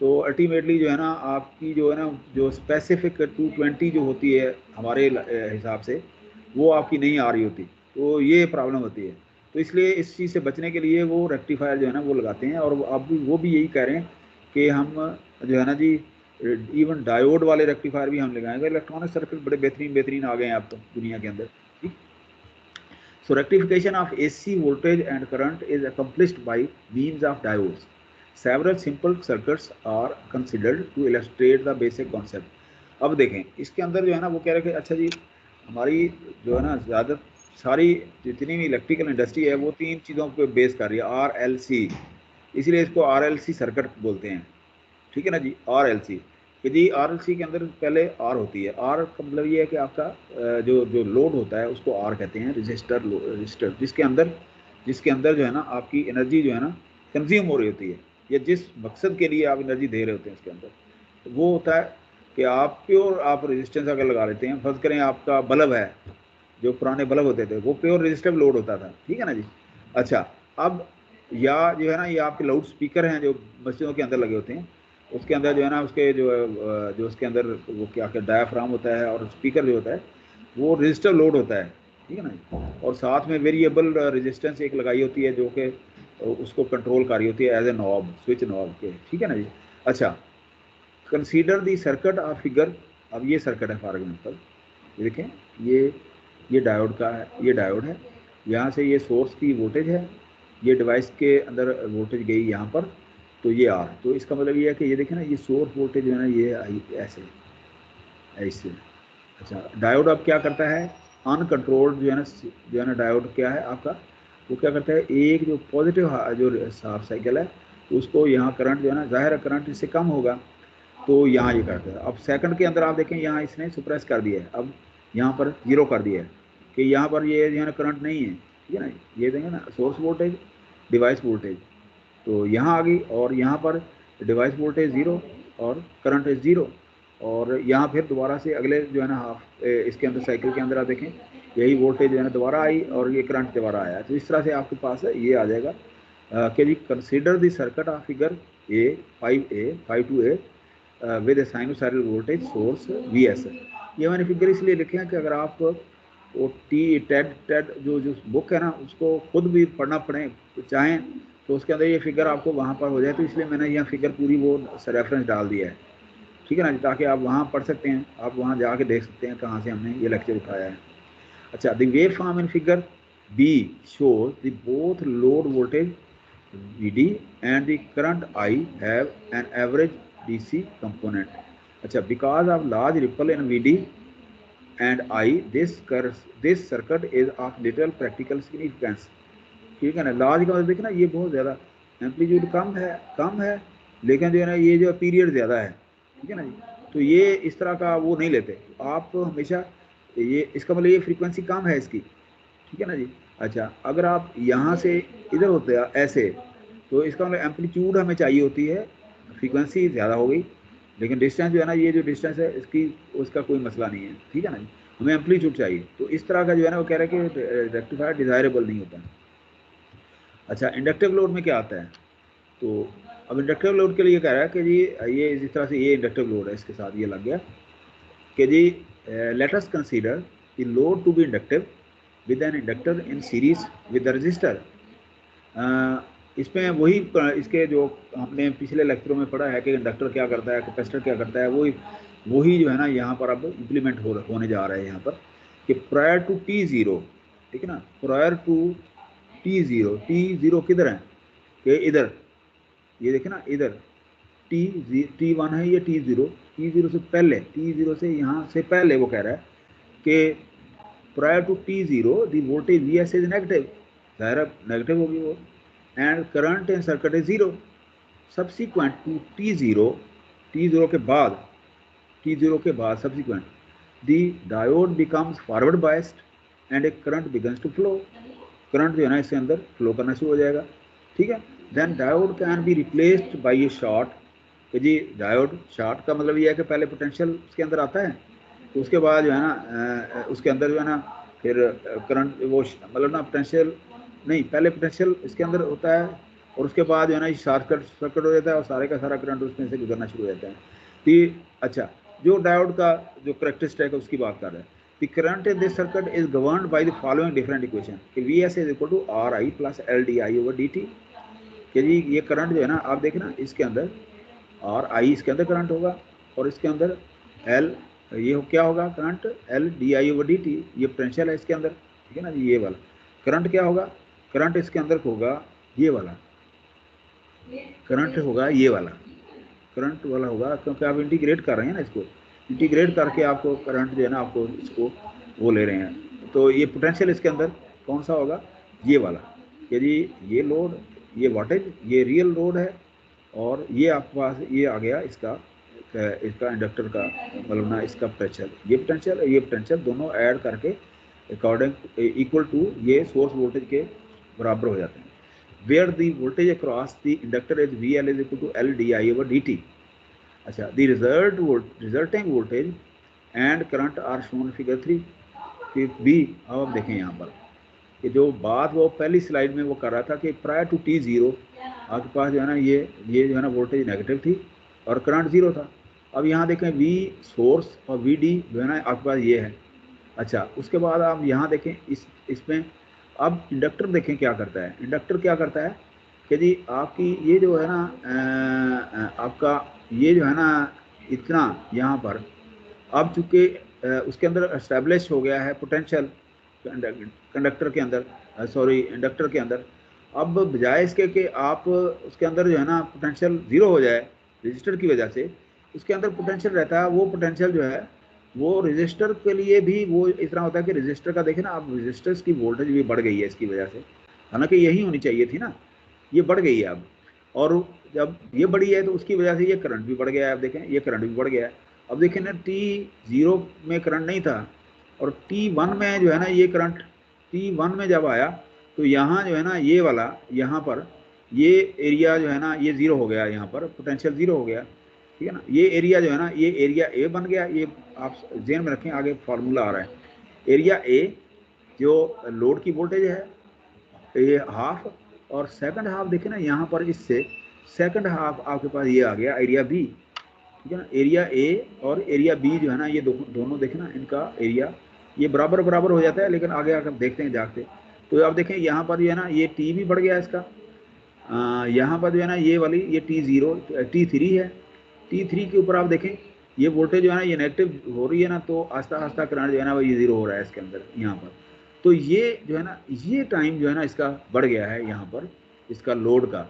तो अल्टीमेटली जो है ना आपकी जो है ना जो स्पेसिफिक 220 जो होती है हमारे हिसाब से वो आपकी नहीं आ रही होती, तो ये प्रॉब्लम होती है। तो इसलिए इस चीज़ से बचने के लिए वो रेक्टिफायर जो है ना वो लगाते हैं, और अब भी वो भी यही कह रहे हैं कि हम जो है ना जी इवन डायोड वाले रेक्टिफायर भी हम लगाएंगे। इलेक्ट्रॉनिक सर्किट बड़े बेहतरीन आ गए हैं अब तो दुनिया के अंदर, ठीक। So rectification of AC voltage and current is accomplished by means of diodes. Several simple circuits are considered to illustrate the basic concept. अब देखें इसके अंदर जो है ना वो कह रहे हैं कि अच्छा जी हमारी जो है ना ज़्यादा सारी जितनी भी इलेक्ट्रिकल इंडस्ट्री है वो 3 चीज़ों पे बेस कर रही है, RLC, इसलिए इसको RLC सर्किट बोलते हैं, ठीक है ना जी। RLC कि जी RLC के अंदर पहले R होती है, R का मतलब ये है कि आपका जो लोड होता है उसको R कहते हैं, रजिस्टर जिसके अंदर जो है ना आपकी एनर्जी जो है ना कंज्यूम हो रही होती है, या जिस मकसद के लिए आप एनर्जी दे रहे होते हैं उसके अंदर, तो वो होता है कि आप प्योर आप रेजिस्टेंस अगर लगा लेते हैं, फर्ज करें आपका बल्ब है, जो पुराने बल्ब होते थे वो प्योर रेजिस्टिव लोड होता था, ठीक है ना जी। अच्छा, अब या जो है ना ये आपके लाउड स्पीकर हैं जो मस्जिदों के अंदर लगे होते हैं, उसके अंदर जो है ना उसके जो उसके अंदर वो क्या डायाफ्राम होता है और स्पीकर जो होता है वो रेजिस्टिव लोड होता है, ठीक है ना। और साथ में वेरिएबल रेजिस्टेंस एक लगाई होती है जो कि उसको कंट्रोल कर रही होती है as a knob, switch knob के, ठीक है ना जी। अच्छा, consider the circuit of figure, अब ये सर्किट है फॉर एग्जाम्पल, ये देखें, ये डायोड का है, ये डायोड है, यहाँ से ये सोर्स की वोल्टेज है, ये डिवाइस के अंदर वोल्टेज गई यहाँ पर, तो ये आर, तो इसका मतलब ये है कि ये देखें ना ये सोर्स वोल्टेज जो है ना ये आई ऐसे। अच्छा, डायोड अब क्या करता है, अनकंट्रोल्ड जो है ना डायोड क्या है आपका, वो क्या करता है, एक जो पॉजिटिव जो हाफ साइकिल है उसको यहाँ करंट जो है ना, जाहिर करंट इससे कम होगा, तो यहाँ ये करता है। अब सेकंड के अंदर आप देखें यहाँ इसने सुप्रेस कर दिया है, अब यहाँ पर 0 कर दिया है कि यहाँ पर ये जो है ना करंट नहीं है, ठीक है ना। ये देंगे ना सोर्स वोल्टेज डिवाइस वोल्टेज, तो यहाँ आ गई, और यहाँ पर डिवाइस वोल्टेज 0 और करंट 0, और यहाँ फिर दोबारा से अगले जो है ना हाफ इसके अंदर साइकिल के अंदर आप देखें यही वोल्टेज जो है ना दोबारा आई और ये करंट दोबारा आया, तो इस तरह से आपके पास ये आ जाएगा कि जी consider the circuit of figure A5A with a sinusoidal voltage source VS। ये मैंने फिगर इसलिए लिखे हैं कि अगर आप वो टेड जो बुक है ना उसको खुद भी पढ़ना पड़े चाहें तो उसके अंदर ये फिगर आपको वहाँ पर हो जाए, तो इसलिए मैंने यहाँ फिगर पूरी वो रेफरेंस डाल दिया है, ठीक है ना, ताकि आप वहाँ पढ़ सकते हैं, आप वहाँ जाके देख सकते हैं कहाँ से हमने ये लेक्चर उठाया है। अच्छा, the wave form in figure B shows the both load voltage VD and the current I have an average DC component. अच्छा, because of large ripple in VD and I, this circuit is of little practical significance, ठीक है ना। Large का देखना ये बहुत ज़्यादा amplitude कम है लेकिन जो है ना ये जो पीरियड ज़्यादा है, ठीक है ना जी। तो ये इस तरह का वो नहीं लेते आप हमेशा, ये इसका मतलब ये फ्रीक्वेंसी कम है इसकी, ठीक है ना जी। अच्छा, अगर आप यहाँ से इधर होते हैं ऐसे, तो इसका मतलब एम्पलीट्यूड हमें चाहिए होती है, फ्रीक्वेंसी ज़्यादा हो गई लेकिन डिस्टेंस जो है ना ये जो डिस्टेंस है इसकी उसका कोई मसला नहीं है, ठीक है ना जी, हमें एम्पलीट्यूड चाहिए। तो इस तरह का जो है ना वो कह रहा है कि रेक्टिफायर डिज़ायरेबल नहीं होता है। अच्छा, इंडक्टिव लोड में क्या आता है, तो अब इंडक्टिव लोड के लिए कह रहा है कि जी ये इस तरह से ये इंडक्टिव लोड है, इसके साथ ये लग गया कि जी let us consider the load to be inductive with an inductor in series with the resistor. इसमें वही इसके जो हमने पिछले लेक्चरों में पढ़ा है कि इंडक्टर क्या करता है, कैपेसिटर क्या करता है, वही जो है ना यहाँ पर अब इम्प्लीमेंट होने जा रहा है यहाँ पर कि प्रायर टू T0, ठीक है ना, प्रायर टू T0 किधर है कि इधर, ये देखें ना इधर T1 है, ये T0 से पहले, T0 से यहाँ से पहले वो कह रहा है कि prior to T0 the voltage VS is negative, ज़ाहिर नेगेटिव होगी वो, and current in circuit is 0। Subsequent to T0 के बाद subsequent the diode becomes forward biased and a current begins to flow, current जो है ना इसके अंदर फ्लो करना शुरू हो जाएगा, ठीक है। Then diode can be replaced by a short, कि जी डायोड शॉर्ट का मतलब ये है कि पहले पोटेंशियल उसके अंदर आता है, तो उसके बाद जो है ना उसके अंदर जो है ना फिर करंट वो मतलब ना पोटेंशियल नहीं, पहले पोटेंशियल इसके अंदर होता है और उसके बाद जो है ना सर्किट हो जाता है और सारे का सारा करंट उसमें से गुजरना शुरू हो जाता है। तो अच्छा, जो डायोड का जो करेक्टरिस्टिक है उसकी बात कर रहे हैं, the current in this circuit is governed by the following different equation कि VS is equal to RI plus LDI/dt, कि जी ये करंट जो है ना आप देखना इसके अंदर RI इसके अंदर करंट होगा और इसके अंदर L ये क्या होगा करंट LDI/dt, ये पोटेंशियल है इसके अंदर, ठीक है ना जी। ये वाला करंट क्या होगा, करंट इसके अंदर होगा ये वाला, करंट होगा ये वाला, करंट वाला होगा क्योंकि आप इंटीग्रेट कर रहे हैं ना, इसको इंटीग्रेट करके आपको करंट जो है ना आपको इसको वो ले रहे हैं, तो ये पोटेंशियल इसके अंदर कौन सा होगा, ये वाला, कि जी ये लोड, ये वाटेज, ये रियल लोड है, और ये आपके पास ये आ गया इसका इंडक्टर का मतलब ना इसका पोटेंशियल, ये पोटेंशियल दोनों ऐड करके अकॉर्डिंग इक्वल टू ये सोर्स वोल्टेज के बराबर हो जाते हैं। Where the voltage across the inductor is VL is equal to LdI/dt। अच्छा, the resulting voltage and current are shown figure 3 B. अब आप देखें यहाँ पर कि जो बात वो पहली स्लाइड में वो कर रहा था कि प्रायर टू T0 आपके पास जो है ना ये जो है ना वोल्टेज नेगेटिव थी और करंट 0 था। अब यहाँ देखें V सोर्स और VD जो है ना आपके पास ये है। अच्छा, उसके बाद आप यहाँ देखें इसमें अब इंडक्टर देखें क्या करता है। इंडक्टर क्या करता है कि जी आपकी ये जो है ना आपका ये जो है ना इतना यहाँ पर अब चूँकि उसके अंदर एस्टेब्लिश हो गया है पोटेंशियल कंडक्टर के अंदर, सॉरी इंडक्टर के अंदर। अब बजाय इसके कि आप उसके अंदर जो है ना पोटेंशियल 0 हो जाए रजिस्टर की वजह से, उसके अंदर पोटेंशियल रहता है। वो पोटेंशियल जो है वो रजिस्टर के लिए भी वो इस तरह होता है कि रजिस्टर का देखें ना आप, रजिस्टर्स की वोल्टेज भी बढ़ गई है इसकी वजह से, हालांकि यही होनी चाहिए थी ना, ये बढ़ गई है अब। और जब ये बढ़ी है तो उसकी वजह से ये करंट भी बढ़ गया है। अब देखें ये करंट भी बढ़ गया है। अब देखें ना T0 में करंट नहीं था और T1 में जो है ना ये करंट T1 में जब आया तो यहाँ जो है ना ये वाला यहाँ पर ये एरिया जो है ना ये 0 हो गया, यहाँ पर पोटेंशियल 0 हो गया, ठीक है ना। ये एरिया जो है ना ये एरिया A बन गया। ये आप ध्यान में रखें, आगे फार्मूला आ रहा है। एरिया A जो लोड की वोल्टेज है ये हाफ, और सेकंड हाफ देखें ना यहाँ पर इससे सेकंड हाफ आपके पास ये आ गया एरिया B, ठीक है ना। एरिया A और एरिया B जो है ना ये दोनों देखें ना इनका एरिया ये बराबर हो जाता है, लेकिन आगे आकर देखते हैं जागते। तो आप देखें यहाँ पर जो है ना ये T भी बढ़ गया इसका, यहाँ पर जो है ना ये वाली ये T3 है। T3 के ऊपर आप देखें ये वोल्टेज जो है ना ये नेगेटिव हो रही है ना, तो आस्ता आस्ता करंट जो है ना ये 0 हो रहा है इसके अंदर यहाँ पर। तो ये जो है ना ये टाइम जो है ना इसका बढ़ गया है यहाँ पर इसका लोड का,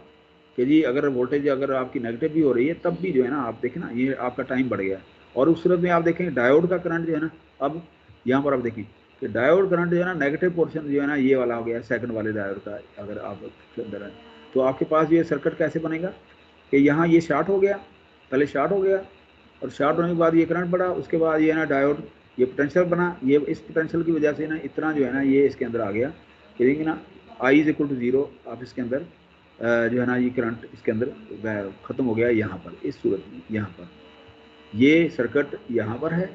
कि जी अगर वोल्टेज अगर आपकी नेगेटिव भी हो रही है तब भी जो है ना आप देखें ना ये आपका टाइम बढ़ गया। और उस सूरत में आप देखें डायोड का करंट जो है ना, अब यहाँ पर आप देखें कि डायोड करंट जो है ना नेगेटिव पोर्शन जो है ना ये वाला हो गया सेकंड वाले डायोड का। अगर आप के अंदर है तो आपके पास ये सर्किट कैसे बनेगा कि यहाँ ये शॉर्ट हो गया, पहले शॉर्ट हो गया और शॉर्ट होने के बाद ये करंट बढ़ा, उसके बाद ये ना डायोड ये पोटेंशियल बना, ये इस पोटेंशियल की वजह से ना इतना जो है ना ये इसके अंदर आ गया कि देखिए ना I = 0 आप इसके अंदर जो है ना ये करंट इसके अंदर ख़त्म हो गया यहाँ पर। इस सूरत में यहाँ पर ये सर्किट यहाँ पर है,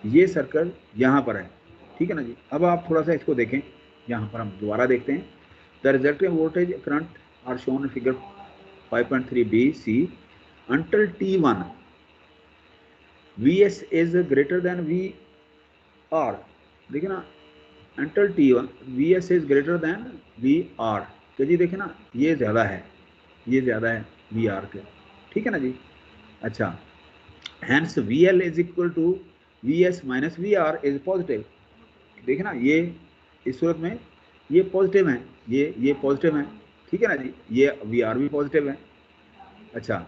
ये सर्किट यहाँ पर है, ठीक है ना जी। अब आप थोड़ा सा इसको देखें, यहाँ पर हम दोबारा देखते हैं। The resulting voltage current are shown in figure 5.3b/c until T1 Vs is greater than VR। देखिए ना until T1 Vs is greater than VR, तो जी देखें ना ये ज़्यादा है VR के, ठीक है ना जी। अच्छा, hence VL is equal to Vs minus VR is positive। देखें ना ये इस सूरत में ये पॉजिटिव है, ये पॉजिटिव है, ठीक है ना जी। ये VR भी पॉजिटिव है। अच्छा,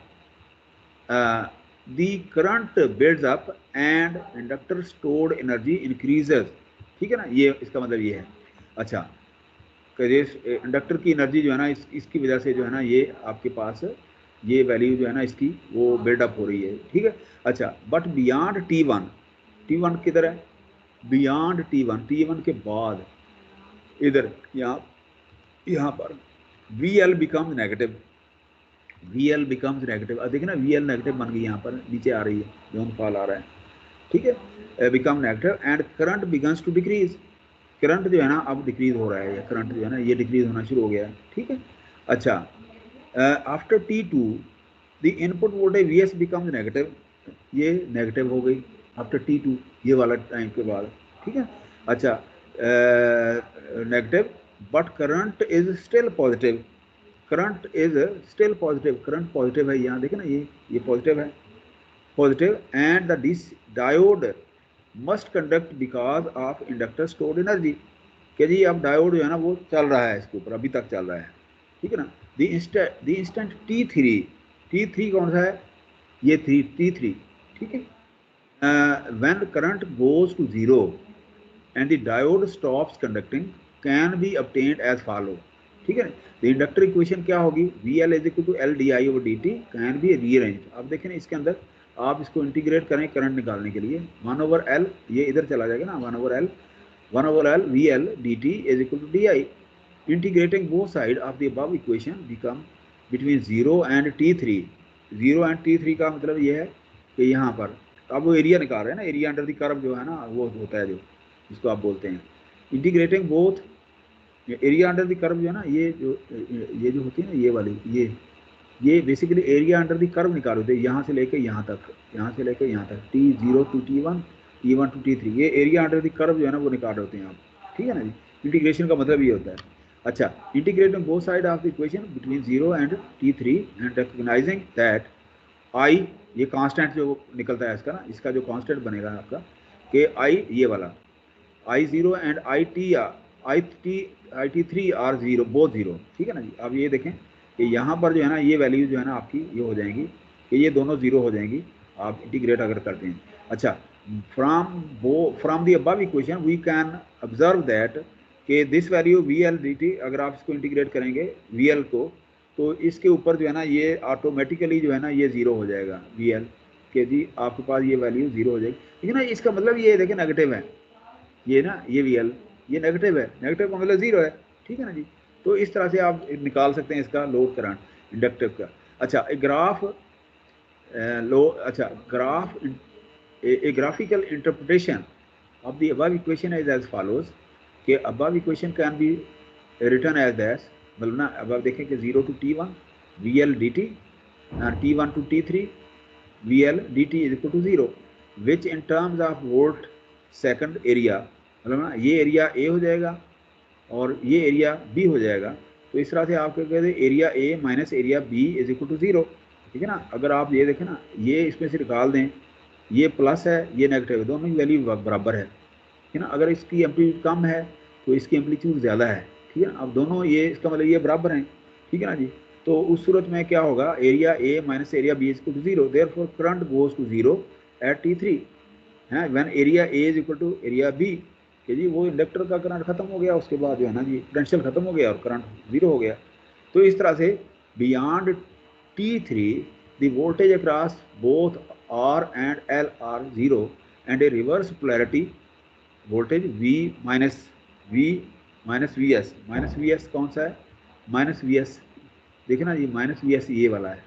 the current builds up and inductor stored energy increases, ठीक है ना, ये इसका मतलब ये है। अच्छा, इंडक्टर की एनर्जी जो है ना इसकी वजह से जो है ना ये आपके पास ये वैल्यू जो है ना इसकी वो बिल्डअप हो रही है, ठीक है। अच्छा, बट बियॉन्ड T1 किधर है, बियॉन्ड T1 के बाद इधर यहाँ पर VL बिकम्स नेगेटिव। अब देखिए ना VL नेगेटिव बन गई, यहाँ पर नीचे आ रही है, जोन फॉल आ रहा है, ठीक है। Become negative and current begins to decrease. Current जो है ना अब डिक्रीज हो रहा है, या करंट जो है ना ये डिक्रीज होना शुरू हो गया है, ठीक है। अच्छा, after T2 the input voltage Vs becomes negative, ये नेगेटिव हो गई आफ्टर T2 ये वाला टाइम के बाद, ठीक है। अच्छा, negative but current is still positive, current positive है, यहाँ देखें ना ये पॉजिटिव है, and the diode must conduct because of inductor stored energy, कि जी अब डायोड जो है ना वो चल रहा है इसके ऊपर, अभी तक चल रहा है, ठीक है ना। द इंस्टेंट T3 कौन सा है, ये T3, ठीक है। When current goes to 0 and the diode stops conducting can be obtained as follow. ठीक है, द इंडक्टर इक्वेशन क्या होगी, VL is equal to L di/dt can be rearrange. अब देखें इसके अंदर आप इसको इंटीग्रेट करें करंट निकालने के लिए, 1/L ये इधर चला जाएगा ना, 1/L VL dt is equal to di। Integrating both side of the above equation become between 0 and T3। 0 and T3 का मतलब ये है कि यहाँ पर अब वो एरिया निकाल रहे हैं ना, एरिया अंडर द कर्व जो है ना वो होता है जो जिसको आप बोलते हैं integrating both. Area under the curve जो है ना, ये जो होती है ना ये वाली, ये basically area under the curve निकाल होते हैं, यहाँ से लेके यहाँ तक, यहाँ से लेके यहाँ तक, T0 to T1, T1 to T3, ये एरिया अंडर द कर्व जो है ना वो निकाल होते हैं आप। ठीक है ना जी, इंटीग्रेशन का मतलब ये होता है। अच्छा, integrating both side of the equation between 0 and T3 and recognising that I, ये कांस्टेंट जो निकलता है इसका ना, इसका जो कांस्टेंट बनेगा आपका कि I ये वाला I0 and IT3 are 0 both 0। ठीक है ना जी। अब ये देखें कि यहाँ पर जो है ना ये वैल्यू जो है ना आपकी ये हो जाएंगी कि ये दोनों 0 हो जाएंगी आप इंटीग्रेट अगर करते हैं। अच्छा, from the above equation we can observe that कि दिस वैल्यू VL dt, अगर आप इसको इंटीग्रेट करेंगे VL को, तो इसके ऊपर जो है ना ये ऑटोमेटिकली जो है ना ये 0 हो जाएगा VL के जी, आपके पास ये वैल्यू 0 हो जाएगी। लेकिन ना इसका मतलब ये देखें नेगेटिव है ये ना, ये VL ये नेगेटिव है, नेगेटिव का मतलब 0 है। ठीक है ना जी। तो इस तरह से आप निकाल सकते हैं इसका लोड करंट इंडक्टिव का। अच्छा, a graphical interpretation of the above equation is as follows कि above equation can be written as this, मतलब ना अब देखें कि 0 to T1 VL dt and T1 to T3 VL dt is equal to 0, which in terms of volt second area, मतलब ना ये area A हो जाएगा और ये एरिया B हो जाएगा। तो इस तरह से आप क्या कहते हैं area A minus area B is equal to 0। ठीक है ना। अगर आप ये देखें ना, ये इसमें से निकाल दें, ये प्लस है ये नेगेटिव है, दोनों की वैल्यू बराबर है। ठीक है ना। अगर इसकी एम्पलीट्यूड कम है तो इसकी एम्पलीट्यूड ज़्यादा है। ठीक है ना। अब दोनों ये इसका मतलब ये बराबर हैं। ठीक है ना जी। तो उस सूरत में क्या होगा, area A minus area B is equal to 0, therefore current goes to 0 at T3 है when area A is equal to area B कि जी वो इंडक्टर का करंट खत्म हो गया, उसके बाद जो है ना जी पोटेंशियल खत्म हो गया और करंट 0 हो गया। तो इस तरह से beyond T3 the voltage across both R and L are 0 and a reverse polarity voltage V minus VS। Minus VS कौन सा है, माइनस VS देखिए ना जी, माइनस VS ये वाला है।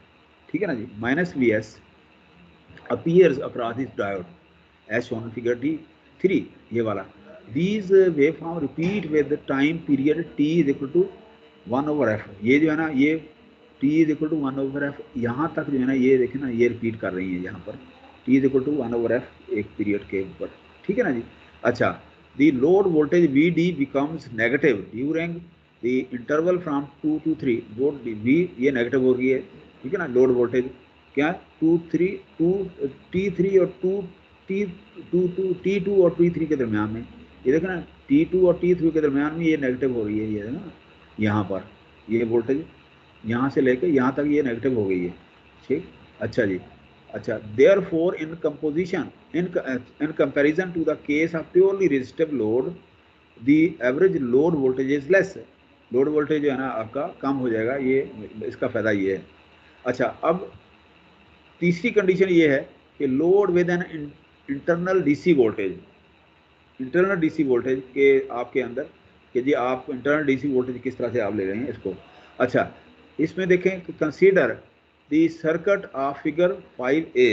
ठीक है ना जी। Minus VS appears across this diode as shown figure D3 ये वाला। These waveform repeat with the time period t is equal to 1/f। ये जो है ना ये t is equal to 1/f यहाँ तक जो है ना ये देखें ना ये रिपीट कर रही है यहाँ पर t is equal to 1/f एक पीरियड के ऊपर। ठीक है ना जी। अच्छा, the load voltage VD becomes negative during the interval from 2 to 3। Load V ये नेगेटिव हो रही है। ठीक है ना। लोड वोल्टेज क्या 2T3 और T2 और T3 के दरमियान में, ये देखो ना T2 और T3 के दरमियान में ये नेगेटिव हो रही है, ये है ना यहाँ पर ये वोल्टेज यहाँ से लेकर यहाँ तक ये नेगेटिव हो गई है। ठीक। अच्छा जी। अच्छा, therefore in composition in comparison to the case of purely resistive load the average load voltage is less. Load voltage जो है ना आपका कम हो जाएगा, ये इसका फ़ायदा ये है। अच्छा, अब तीसरी कंडीशन ये है कि load with an internal DC voltage, internal DC voltage के आपके अंदर कि जी आप इंटरनल DC वोल्टेज किस तरह से आप ले रहे हैं इसको। अच्छा, इसमें देखें कि consider the circuit of figure 5A,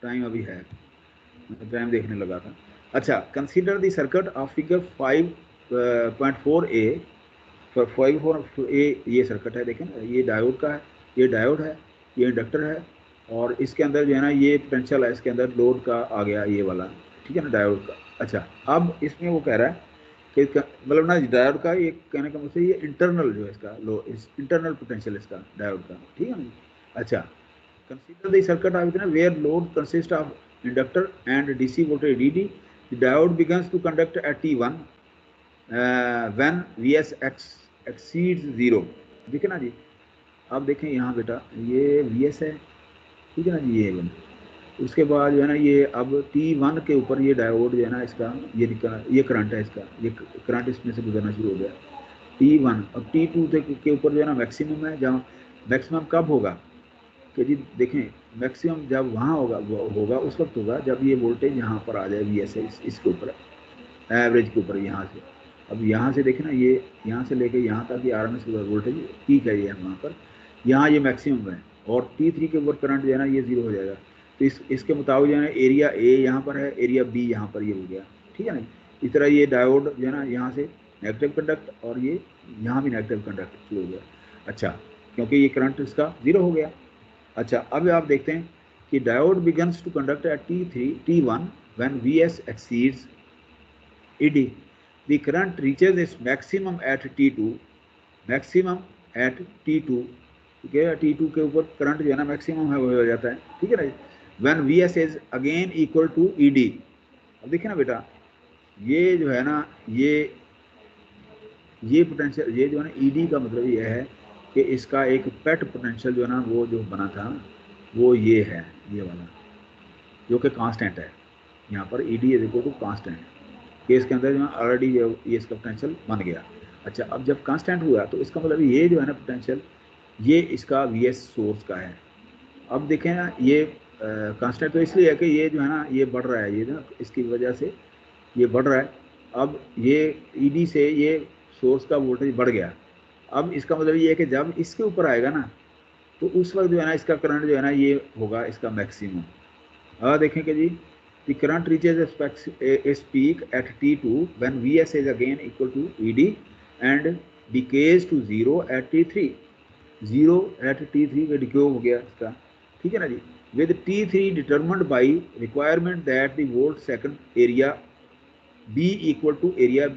time अभी है, टाइम देखने लगा था। अच्छा, consider the circuit of figure 5.4A। 5.4A ये सर्किट है, देखें ये डायोड का है, ये डायोड है, ये इंडक्टर है और इसके अंदर जो है ना ये पोटेंशियल है, इसके अंदर लोड का आ गया ये वाला। ठीक है ना, डायोड का। अच्छा, अब इसमें वो कह रहा है कि मतलब ना डायोड का ये कहने का मतलब ये इंटरनल जो है इसका लो इस इंटरनल पोटेंशियल इसका डायोड का। ठीक है ना। अच्छा, consider the circuit of where load consist of inductor and DC voltage DD, the diode begins to conduct at T1 when VS exceeds 0। देखें ना जी। अब देखें यहाँ बेटा ये VS है। ठीक है ना जी। ये उसके बाद जो है ना ये अब T1 के ऊपर ये डायोड जो है ना इसका ये करंट है, इसका ये करंट इसमें से गुजरना शुरू हो गया T1। अब T2 के ऊपर जो है ना मैक्सिमम है, जहाँ मैक्सिमम कब होगा कि जी देखें, मैक्सिमम जब वहाँ होगा उस वक्त होगा जब ये वोल्टेज यहाँ पर आ जाए VS इसके ऊपर, एवरेज के ऊपर यहाँ से। अब यहाँ से देखें ना, ये यहाँ से लेके यहाँ तक ये RMS वोल्टेज पीक है, ये वहाँ पर, यहाँ ये मैक्सिमम है, और T3 के ऊपर करंट जो है ना ये 0 हो जाएगा। तो इसके मुताबिक जो है ना एरिया A यहाँ पर है, एरिया B यहाँ पर ये हो गया, ठीक है ना। इस तरह ये डायोड जो है ना यहाँ से नेगेटिव कंडक्ट और ये यहाँ भी नेगेटिव कंडक्ट शुरू हो गया। अच्छा, क्योंकि ये करंट इसका 0 हो गया। अच्छा, अब आप देखते हैं कि diode begins to conduct at T1 when VS exceeds ED, the current reaches its maximum at T2, maximum at T2, ठीक है। T2 के ऊपर करंट जो है ना मैक्सिमम है वो हो जाता है, ठीक है ना। When VS is again equal to ED, अब देखिए ना बेटा, ये जो है ना ये पोटेंशियल, ये जो है ना ED का मतलब ये है कि इसका एक पेट पोटेंशियल जो है ना वो जो बना था वो ये है, ये वाला जो कि कांस्टेंट है। यहाँ पर ED is equal to constant, case के अंदर जो है ऑलरेडी ये इसका पोटेंशियल बन गया। अच्छा, अब जब कांस्टेंट हुआ तो इसका मतलब ये जो है ना पोटेंशियल ये इसका VS सोर्स का है। अब देखें ना, ये कांस्टेंट तो इसलिए है कि ये जो है ना ये बढ़ रहा है, ये ना इसकी वजह से ये बढ़ रहा है। अब ये ED से ये सोर्स का वोल्टेज बढ़ गया। अब इसका मतलब ये है कि जब इसके ऊपर आएगा ना तो उस वक्त जो है ना इसका करंट जो है ना ये होगा इसका मैक्सिमम। अब देखें कि जी the current reaches its peak at T2 when VS is again equal to ED and decays to 0 at T3, 0 at T3 पे डिके हो गया इसका, ठीक है ना जी। with T3 determined by requirement that the volt second area B equal to area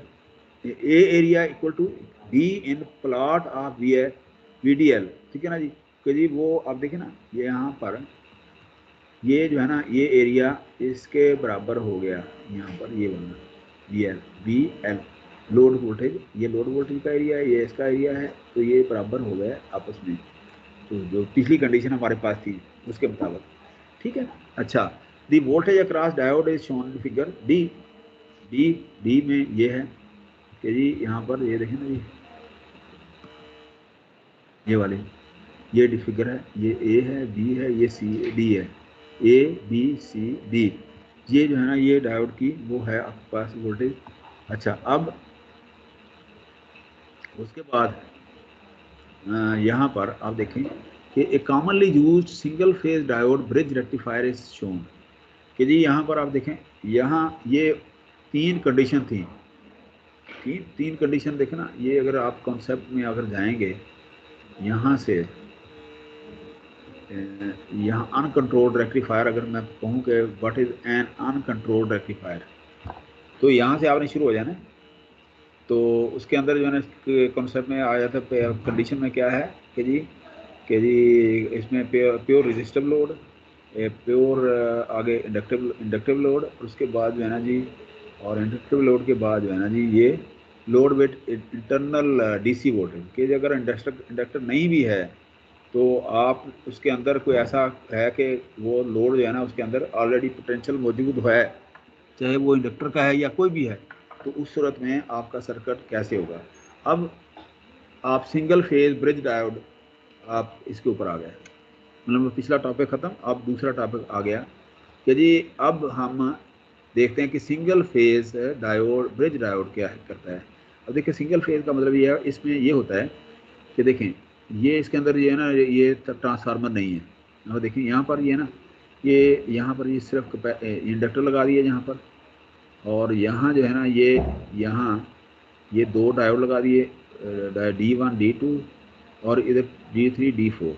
A area equal to B in plot of VDL, ठीक है ना जी। कि जी वो अब देखें ना, ये यहाँ पर ये जो है ना ये एरिया इसके बराबर हो गया, यहाँ पर ये बनना BL लोड वोल्टेज, ये लोड वोल्टेज का एरिया है, ये इसका एरिया है, तो ये बराबर हो गया आपस में। तो जो पिछली कंडीशन हमारे पास थी उसके मुताबिक, ठीक है। अच्छा, दी voltage across diode is shown figure D में ये है कि जी यहाँ पर ये देखें ना जी, ये वाले ये डी फिगर है, ये A है, B है, ये D है, ABCD, ये जो है ना ये डायोड की वो है आपके पास वोल्टेज। अच्छा, अब उसके बाद यहाँ पर आप देखें कि a commonly used single phase diode bridge rectifier is shown, कि जी यहाँ पर आप देखें, यहाँ ये 3 कंडीशन थी, तीन कंडीशन देखें ना। ये अगर आप कॉन्सेप्ट में अगर जाएंगे यहाँ से, यहाँ अनकंट्रोल्ड रेक्टिफायर, अगर मैं कहूँ कि what is an uncontrolled rectifier, तो यहाँ से आपने शुरू हो जाना। तो उसके अंदर जो है ना कॉन्सेप्ट में आ जाता है, कंडीशन में क्या है कि जी इसमें प्योर रेजिस्टिव लोड, प्योर आगे इंडक्टिव लोड, और उसके बाद जो है ना जी, और इंडक्टिव लोड के बाद जो है ना जी ये load with internal DC voltage, कि अगर इंडक्टर नहीं भी है तो आप उसके अंदर कोई ऐसा है कि वो लोड जो है ना उसके अंदर ऑलरेडी पोटेंशियल मौजूद है, चाहे वो इंडक्टर का है या कोई भी है, तो उस सूरत में आपका सर्किट कैसे होगा। अब आप सिंगल फेज ब्रिज डायोड आप इसके ऊपर आ गए, मतलब पिछला टॉपिक ख़त्म, अब दूसरा टॉपिक आ गया कि जी अब हम देखते हैं कि single phase diode bridge diode क्या करता है। अब देखिए, सिंगल फेज का मतलब ये है, इसमें ये होता है कि देखें ये इसके अंदर ये है ना ये ट्रांसफार्मर नहीं है। अब देखिए यहाँ पर ये ना ये यहाँ पर ये सिर्फ इंडक्टर लगा दिए यहाँ पर, और यहाँ जो है ना ये यहाँ ये 2 डायोड लगा दिए, D1 D2 और इधर D3 D4।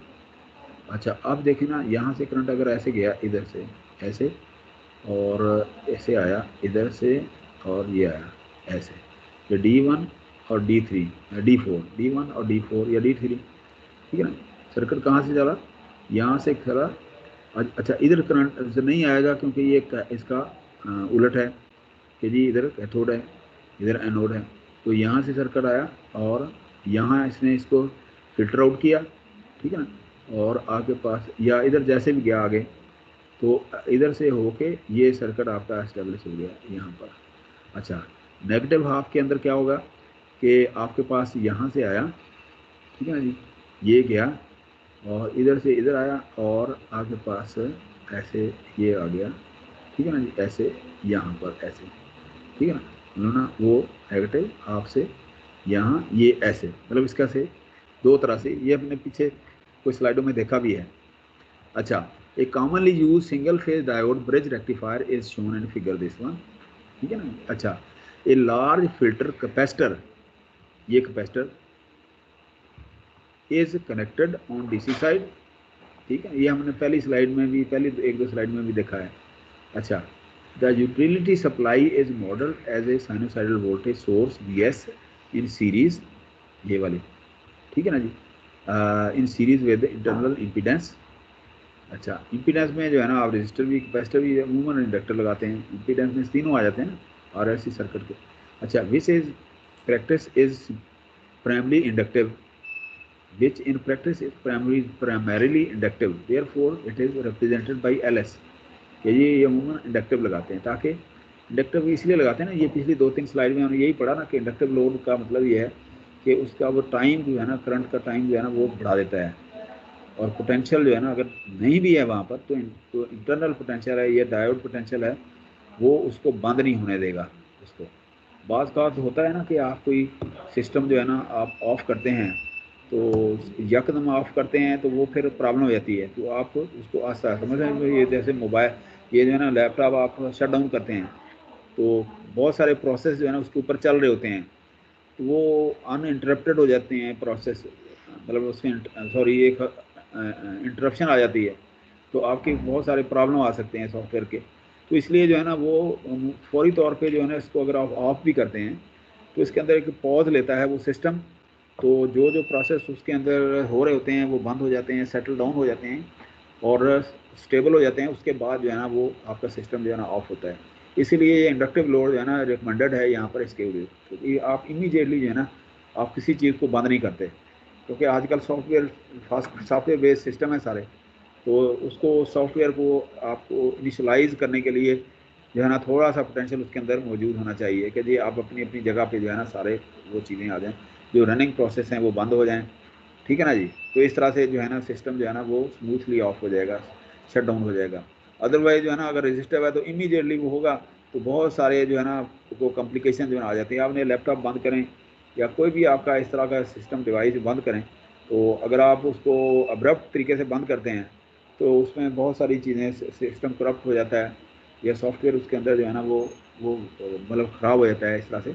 अच्छा, अब देखिए ना यहाँ से करंट अगर ऐसे गया इधर से ऐसे और ऐसे आया इधर से और ये आया ऐसे, तो D1 और D3 D4, D1 और D4 या D3, ठीक है ना। सर्किट कहाँ से चला, यहाँ से चला। अच्छा, इधर करंट से नहीं आएगा क्योंकि ये इसका उलट है कि जी इधर कैथोड है इधर एनोड है, तो यहाँ से सर्किट आया और यहाँ इसने इसको फिल्टर आउट किया, ठीक है ना, और आगे पास या इधर जैसे भी गया आगे, तो इधर से होके ये सर्किट आपका एस्टेब्लिश हो गया यहाँ पर। अच्छा, नेगेटिव हाफ के अंदर क्या होगा कि आपके पास यहाँ से आया, ठीक है ना जी, ये गया और इधर से इधर आया और आपके पास ऐसे ये आ गया, ठीक है ना जी, ऐसे यहाँ पर ऐसे, ठीक है ना, उन्होंने वो नेगेटिव हाफ से यहाँ ये ऐसे, मतलब इसका से दो तरह से, ये अपने पीछे कुछ स्लाइडों में देखा भी है। अच्छा, a commonly use single phase diode bridge rectifier is shown in figure this one, ठीक है ना। अच्छा, ए लार्ज फिल्टर कैपेसिटर, ये capacitor is connected on DC side, ठीक है, ये हमने पहली स्लाइड में भी, पहली एक दो स्लाइड में भी देखा है। अच्छा, the utility supply is model as a sinusoidal voltage source BS in series, ये वाली, ठीक है ना जी, in series with internal impedance. अच्छा, इम्पीडेंस में जो है ना आप रजिस्टर भी, कैपेसिटर भी, अमूमन इंडक्टर लगाते हैं, इम्पीडेंस में तीनों आ जाते हैं ना RLC सर्किट के। अच्छा, which is practice is primary inductive, which in practice is primarily inductive, therefore it is represented by LS, कि ये अमूमन इंडक्टिव लगाते हैं, ताकि इंडक्टिव इसलिए लगाते हैं ना, ये पिछली 2-3 स्लाइड में हमने यही पढ़ा ना कि इंडक्टिव लोड का मतलब ये है कि उसका वो टाइम जो है ना, करंट का टाइम जो है ना वो बढ़ा देता है, और पोटेंशियल जो है ना अगर नहीं भी है वहाँ पर तो इंटरनल पोटेंशियल है, ये डायोड पोटेंशियल है, वो उसको बंद नहीं होने देगा उसको। बाज़ का होता है ना कि आप कोई सिस्टम जो है ना आप ऑफ़ करते हैं तो यकदम ऑफ करते हैं तो वो फिर प्रॉब्लम हो जाती है, तो आप उसको आस्ता समझ रहे हैं। ये जैसे मोबाइल, ये जो है ना लैपटॉप आप शट डाउन करते हैं तो बहुत सारे प्रोसेस जो है ना उसके ऊपर चल रहे होते हैं, तो वो अनइंटरप्टेड हो जाते हैं प्रोसेस, मतलब उसमें सॉरी एक इंटरप्शन आ जाती है, तो आपके बहुत सारे प्रॉब्लम आ सकते हैं सॉफ्टवेयर के। तो इसलिए जो है ना वो फौरी तौर पे जो है ना इसको अगर आप ऑफ भी करते हैं तो इसके अंदर एक पॉज लेता है वो सिस्टम, तो जो जो प्रोसेस उसके अंदर हो रहे होते हैं वो बंद हो जाते हैं, सेटल डाउन हो जाते हैं और स्टेबल हो जाते हैं, उसके बाद जो है ना वो आपका सिस्टम जो है ना ऑफ होता है। इसीलिए ये इंडक्टिव लोड जो है ना रिकमेंडेड है यहाँ पर इसके लिए, क्योंकि आप इमीडिएटली जो है ना आप किसी चीज़ को बंद नहीं करते, क्योंकि आजकल सॉफ्टवेयर बेस्ड सिस्टम है सारे, तो उसको सॉफ्टवेयर को आपको इनिशलाइज करने के लिए जो है ना थोड़ा सा पोटेंशियल उसके अंदर मौजूद होना चाहिए कि जी आप अपनी अपनी जगह पे जो है ना सारे वो चीज़ें आ जाएँ, जो रनिंग प्रोसेस हैं वो बंद हो जाएं, ठीक है ना जी। तो इस तरह से जो है ना सिस्टम जो है ना वो स्मूथली ऑफ हो जाएगा, शट डाउन हो जाएगा। अदरवाइज जो है ना अगर रजिस्टर है तो इमीडिएटली वो होगा, तो बहुत सारे जो है ना वो कॉम्प्लिकेशन जो है आ जाती है। आपने लैपटॉप बंद करें या कोई भी आपका इस तरह का सिस्टम डिवाइस बंद करें, तो अगर आप उसको अब्रप्ट तरीके से बंद करते हैं तो उसमें बहुत सारी चीज़ें, सिस्टम करप्ट हो जाता है या सॉफ्टवेयर उसके अंदर जो है ना वो मतलब ख़राब हो जाता है इस तरह से,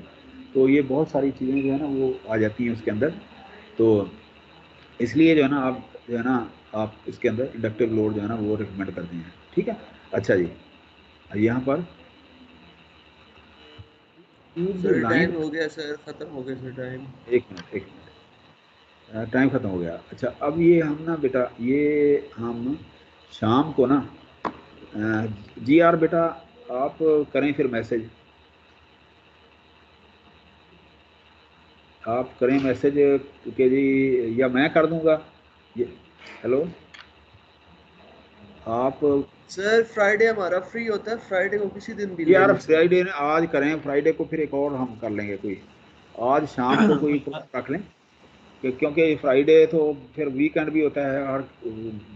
तो ये बहुत सारी चीज़ें जो है ना वो आ जाती हैं उसके अंदर। तो इसलिए जो है ना आप जो है ना आप इसके अंदर इंडक्टिव लोड जो है ना वो रिकमेंड करते हैं, ठीक है। अच्छा जी, यहाँ पर सर टाइम हो गया सर, ख़त्म हो गया सर टाइम। एक मिनट टाइम ख़त्म हो गया। अच्छा, अब ये हम ना बेटा ये हम शाम को ना GR बेटा आप करें फिर मैसेज, आप करें मैसेज कि जी, या मैं कर दूंगा ये। हेलो, आप सर फ्राइडे हमारा फ्री होता है, फ्राइडे को किसी दिन भी यार फ्राइडे ने आज करें, फ्राइडे को फिर एक और हम कर लेंगे कोई, आज शाम को कोई रख लें, क्योंकि फ्राइडे तो फिर वीकेंड भी होता है और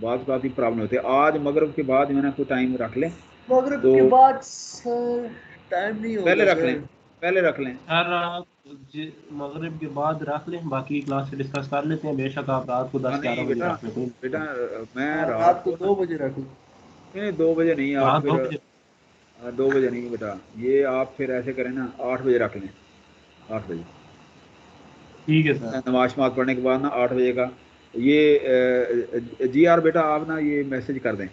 बात काफ़ी प्रॉब्लम होती है। आज मगरिब के बाद मैंने कोई टाइम रख लें, मगरिब के बाद सर टाइम नहीं होगा, पहले रख लें, पहले रख लें सर आप मगरिब के बाद रख लें, बाकी क्लास से डिस्कस कर लेते हैं। बेशक आप रात को 10-11 बजे रख लें। बेटा मैं रात को 2 बजे रख लूँ? नहीं 2 बजे नहीं, आप फिर 2 बजे नहीं बेटा, ये आप फिर ऐसे करें ना 8 बजे रख लें, 8 बजे ठीक है सर। नमाज पढ़ने के बाद ना 8 बजे का ये GR बेटा आप ना ये मैसेज कर दें।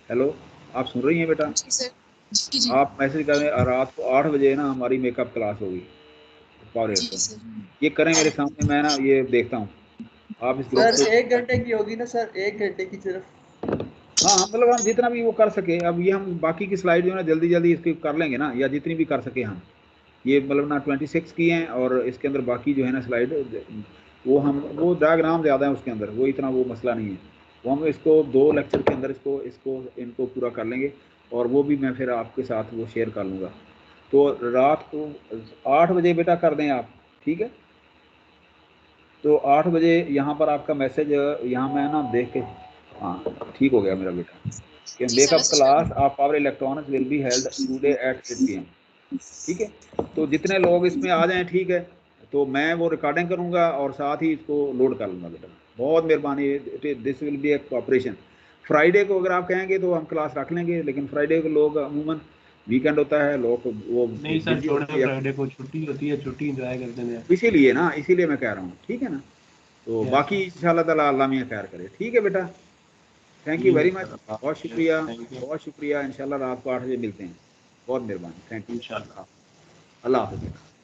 हेलो, आप सुन रही हैं बेटा? जी सर, जी। आप मैसेज कर दें, रात को 8 बजे ना हमारी मेकअप क्लास होगी पावर। ये करें मेरे सामने, मैं ना ये देखता हूँ आप इस सर 1 घंटे की होगी ना सर, 1 घंटे की सिर्फ? हाँ मतलब हम जितना भी वो कर सके। अब ये हम बाकी की स्लाइड जो है ना जल्दी जल्दी इसकी कर लेंगे ना, या जितनी भी कर सके हम, ये मतलब ना 26 की हैं और इसके अंदर बाकी जो है ना स्लाइड वो हम वो डायग्राम ज़्यादा है उसके अंदर, वो इतना वो मसला नहीं है। वो हम इसको 2 लेक्चर के अंदर इनको पूरा कर लेंगे, और वो भी मैं फिर आपके साथ वो शेयर कर लूँगा। तो रात को 8 बजे बेटा कर दें आप, ठीक है? तो 8 बजे यहाँ पर आपका मैसेज, यहाँ मैं ना देख के, हाँ ठीक हो गया मेरा बेटा, कि makeup class of power electronics will be held today at 8 PM, ठीक है? तो जितने लोग इसमें आ जाएं, ठीक है, तो मैं वो रिकॉर्डिंग करूँगा और साथ ही इसको लोड कर लूँगा बेटा। बहुत मेहरबानी, this will be A cooperation. Friday को अगर आप कहेंगे तो हम क्लास रख लेंगे, लेकिन फ्राइडे को लोग अमूमन वीकेंड होता है, लोग वो नहीं सर, छोड़े, फ्राइडे को छुट्टी होती है, छुट्टी एंजॉय करते हैं, इसीलिए ना, इसीलिए मैं कह रहा हूँ, ठीक है ना? तो बाकी इंशाल्लाह ताला अल्लाह मियां खैर करे, ठीक है बेटा? थैंक यू वेरी मच, बहुत शुक्रिया, बहुत शुक्रिया। इंशाल्लाह रात को 8 बजे मिलते हैं। बहुत मेहरबानी, थैंक यू, इंशाल्लाह। अल्लाह हाफ़िज़।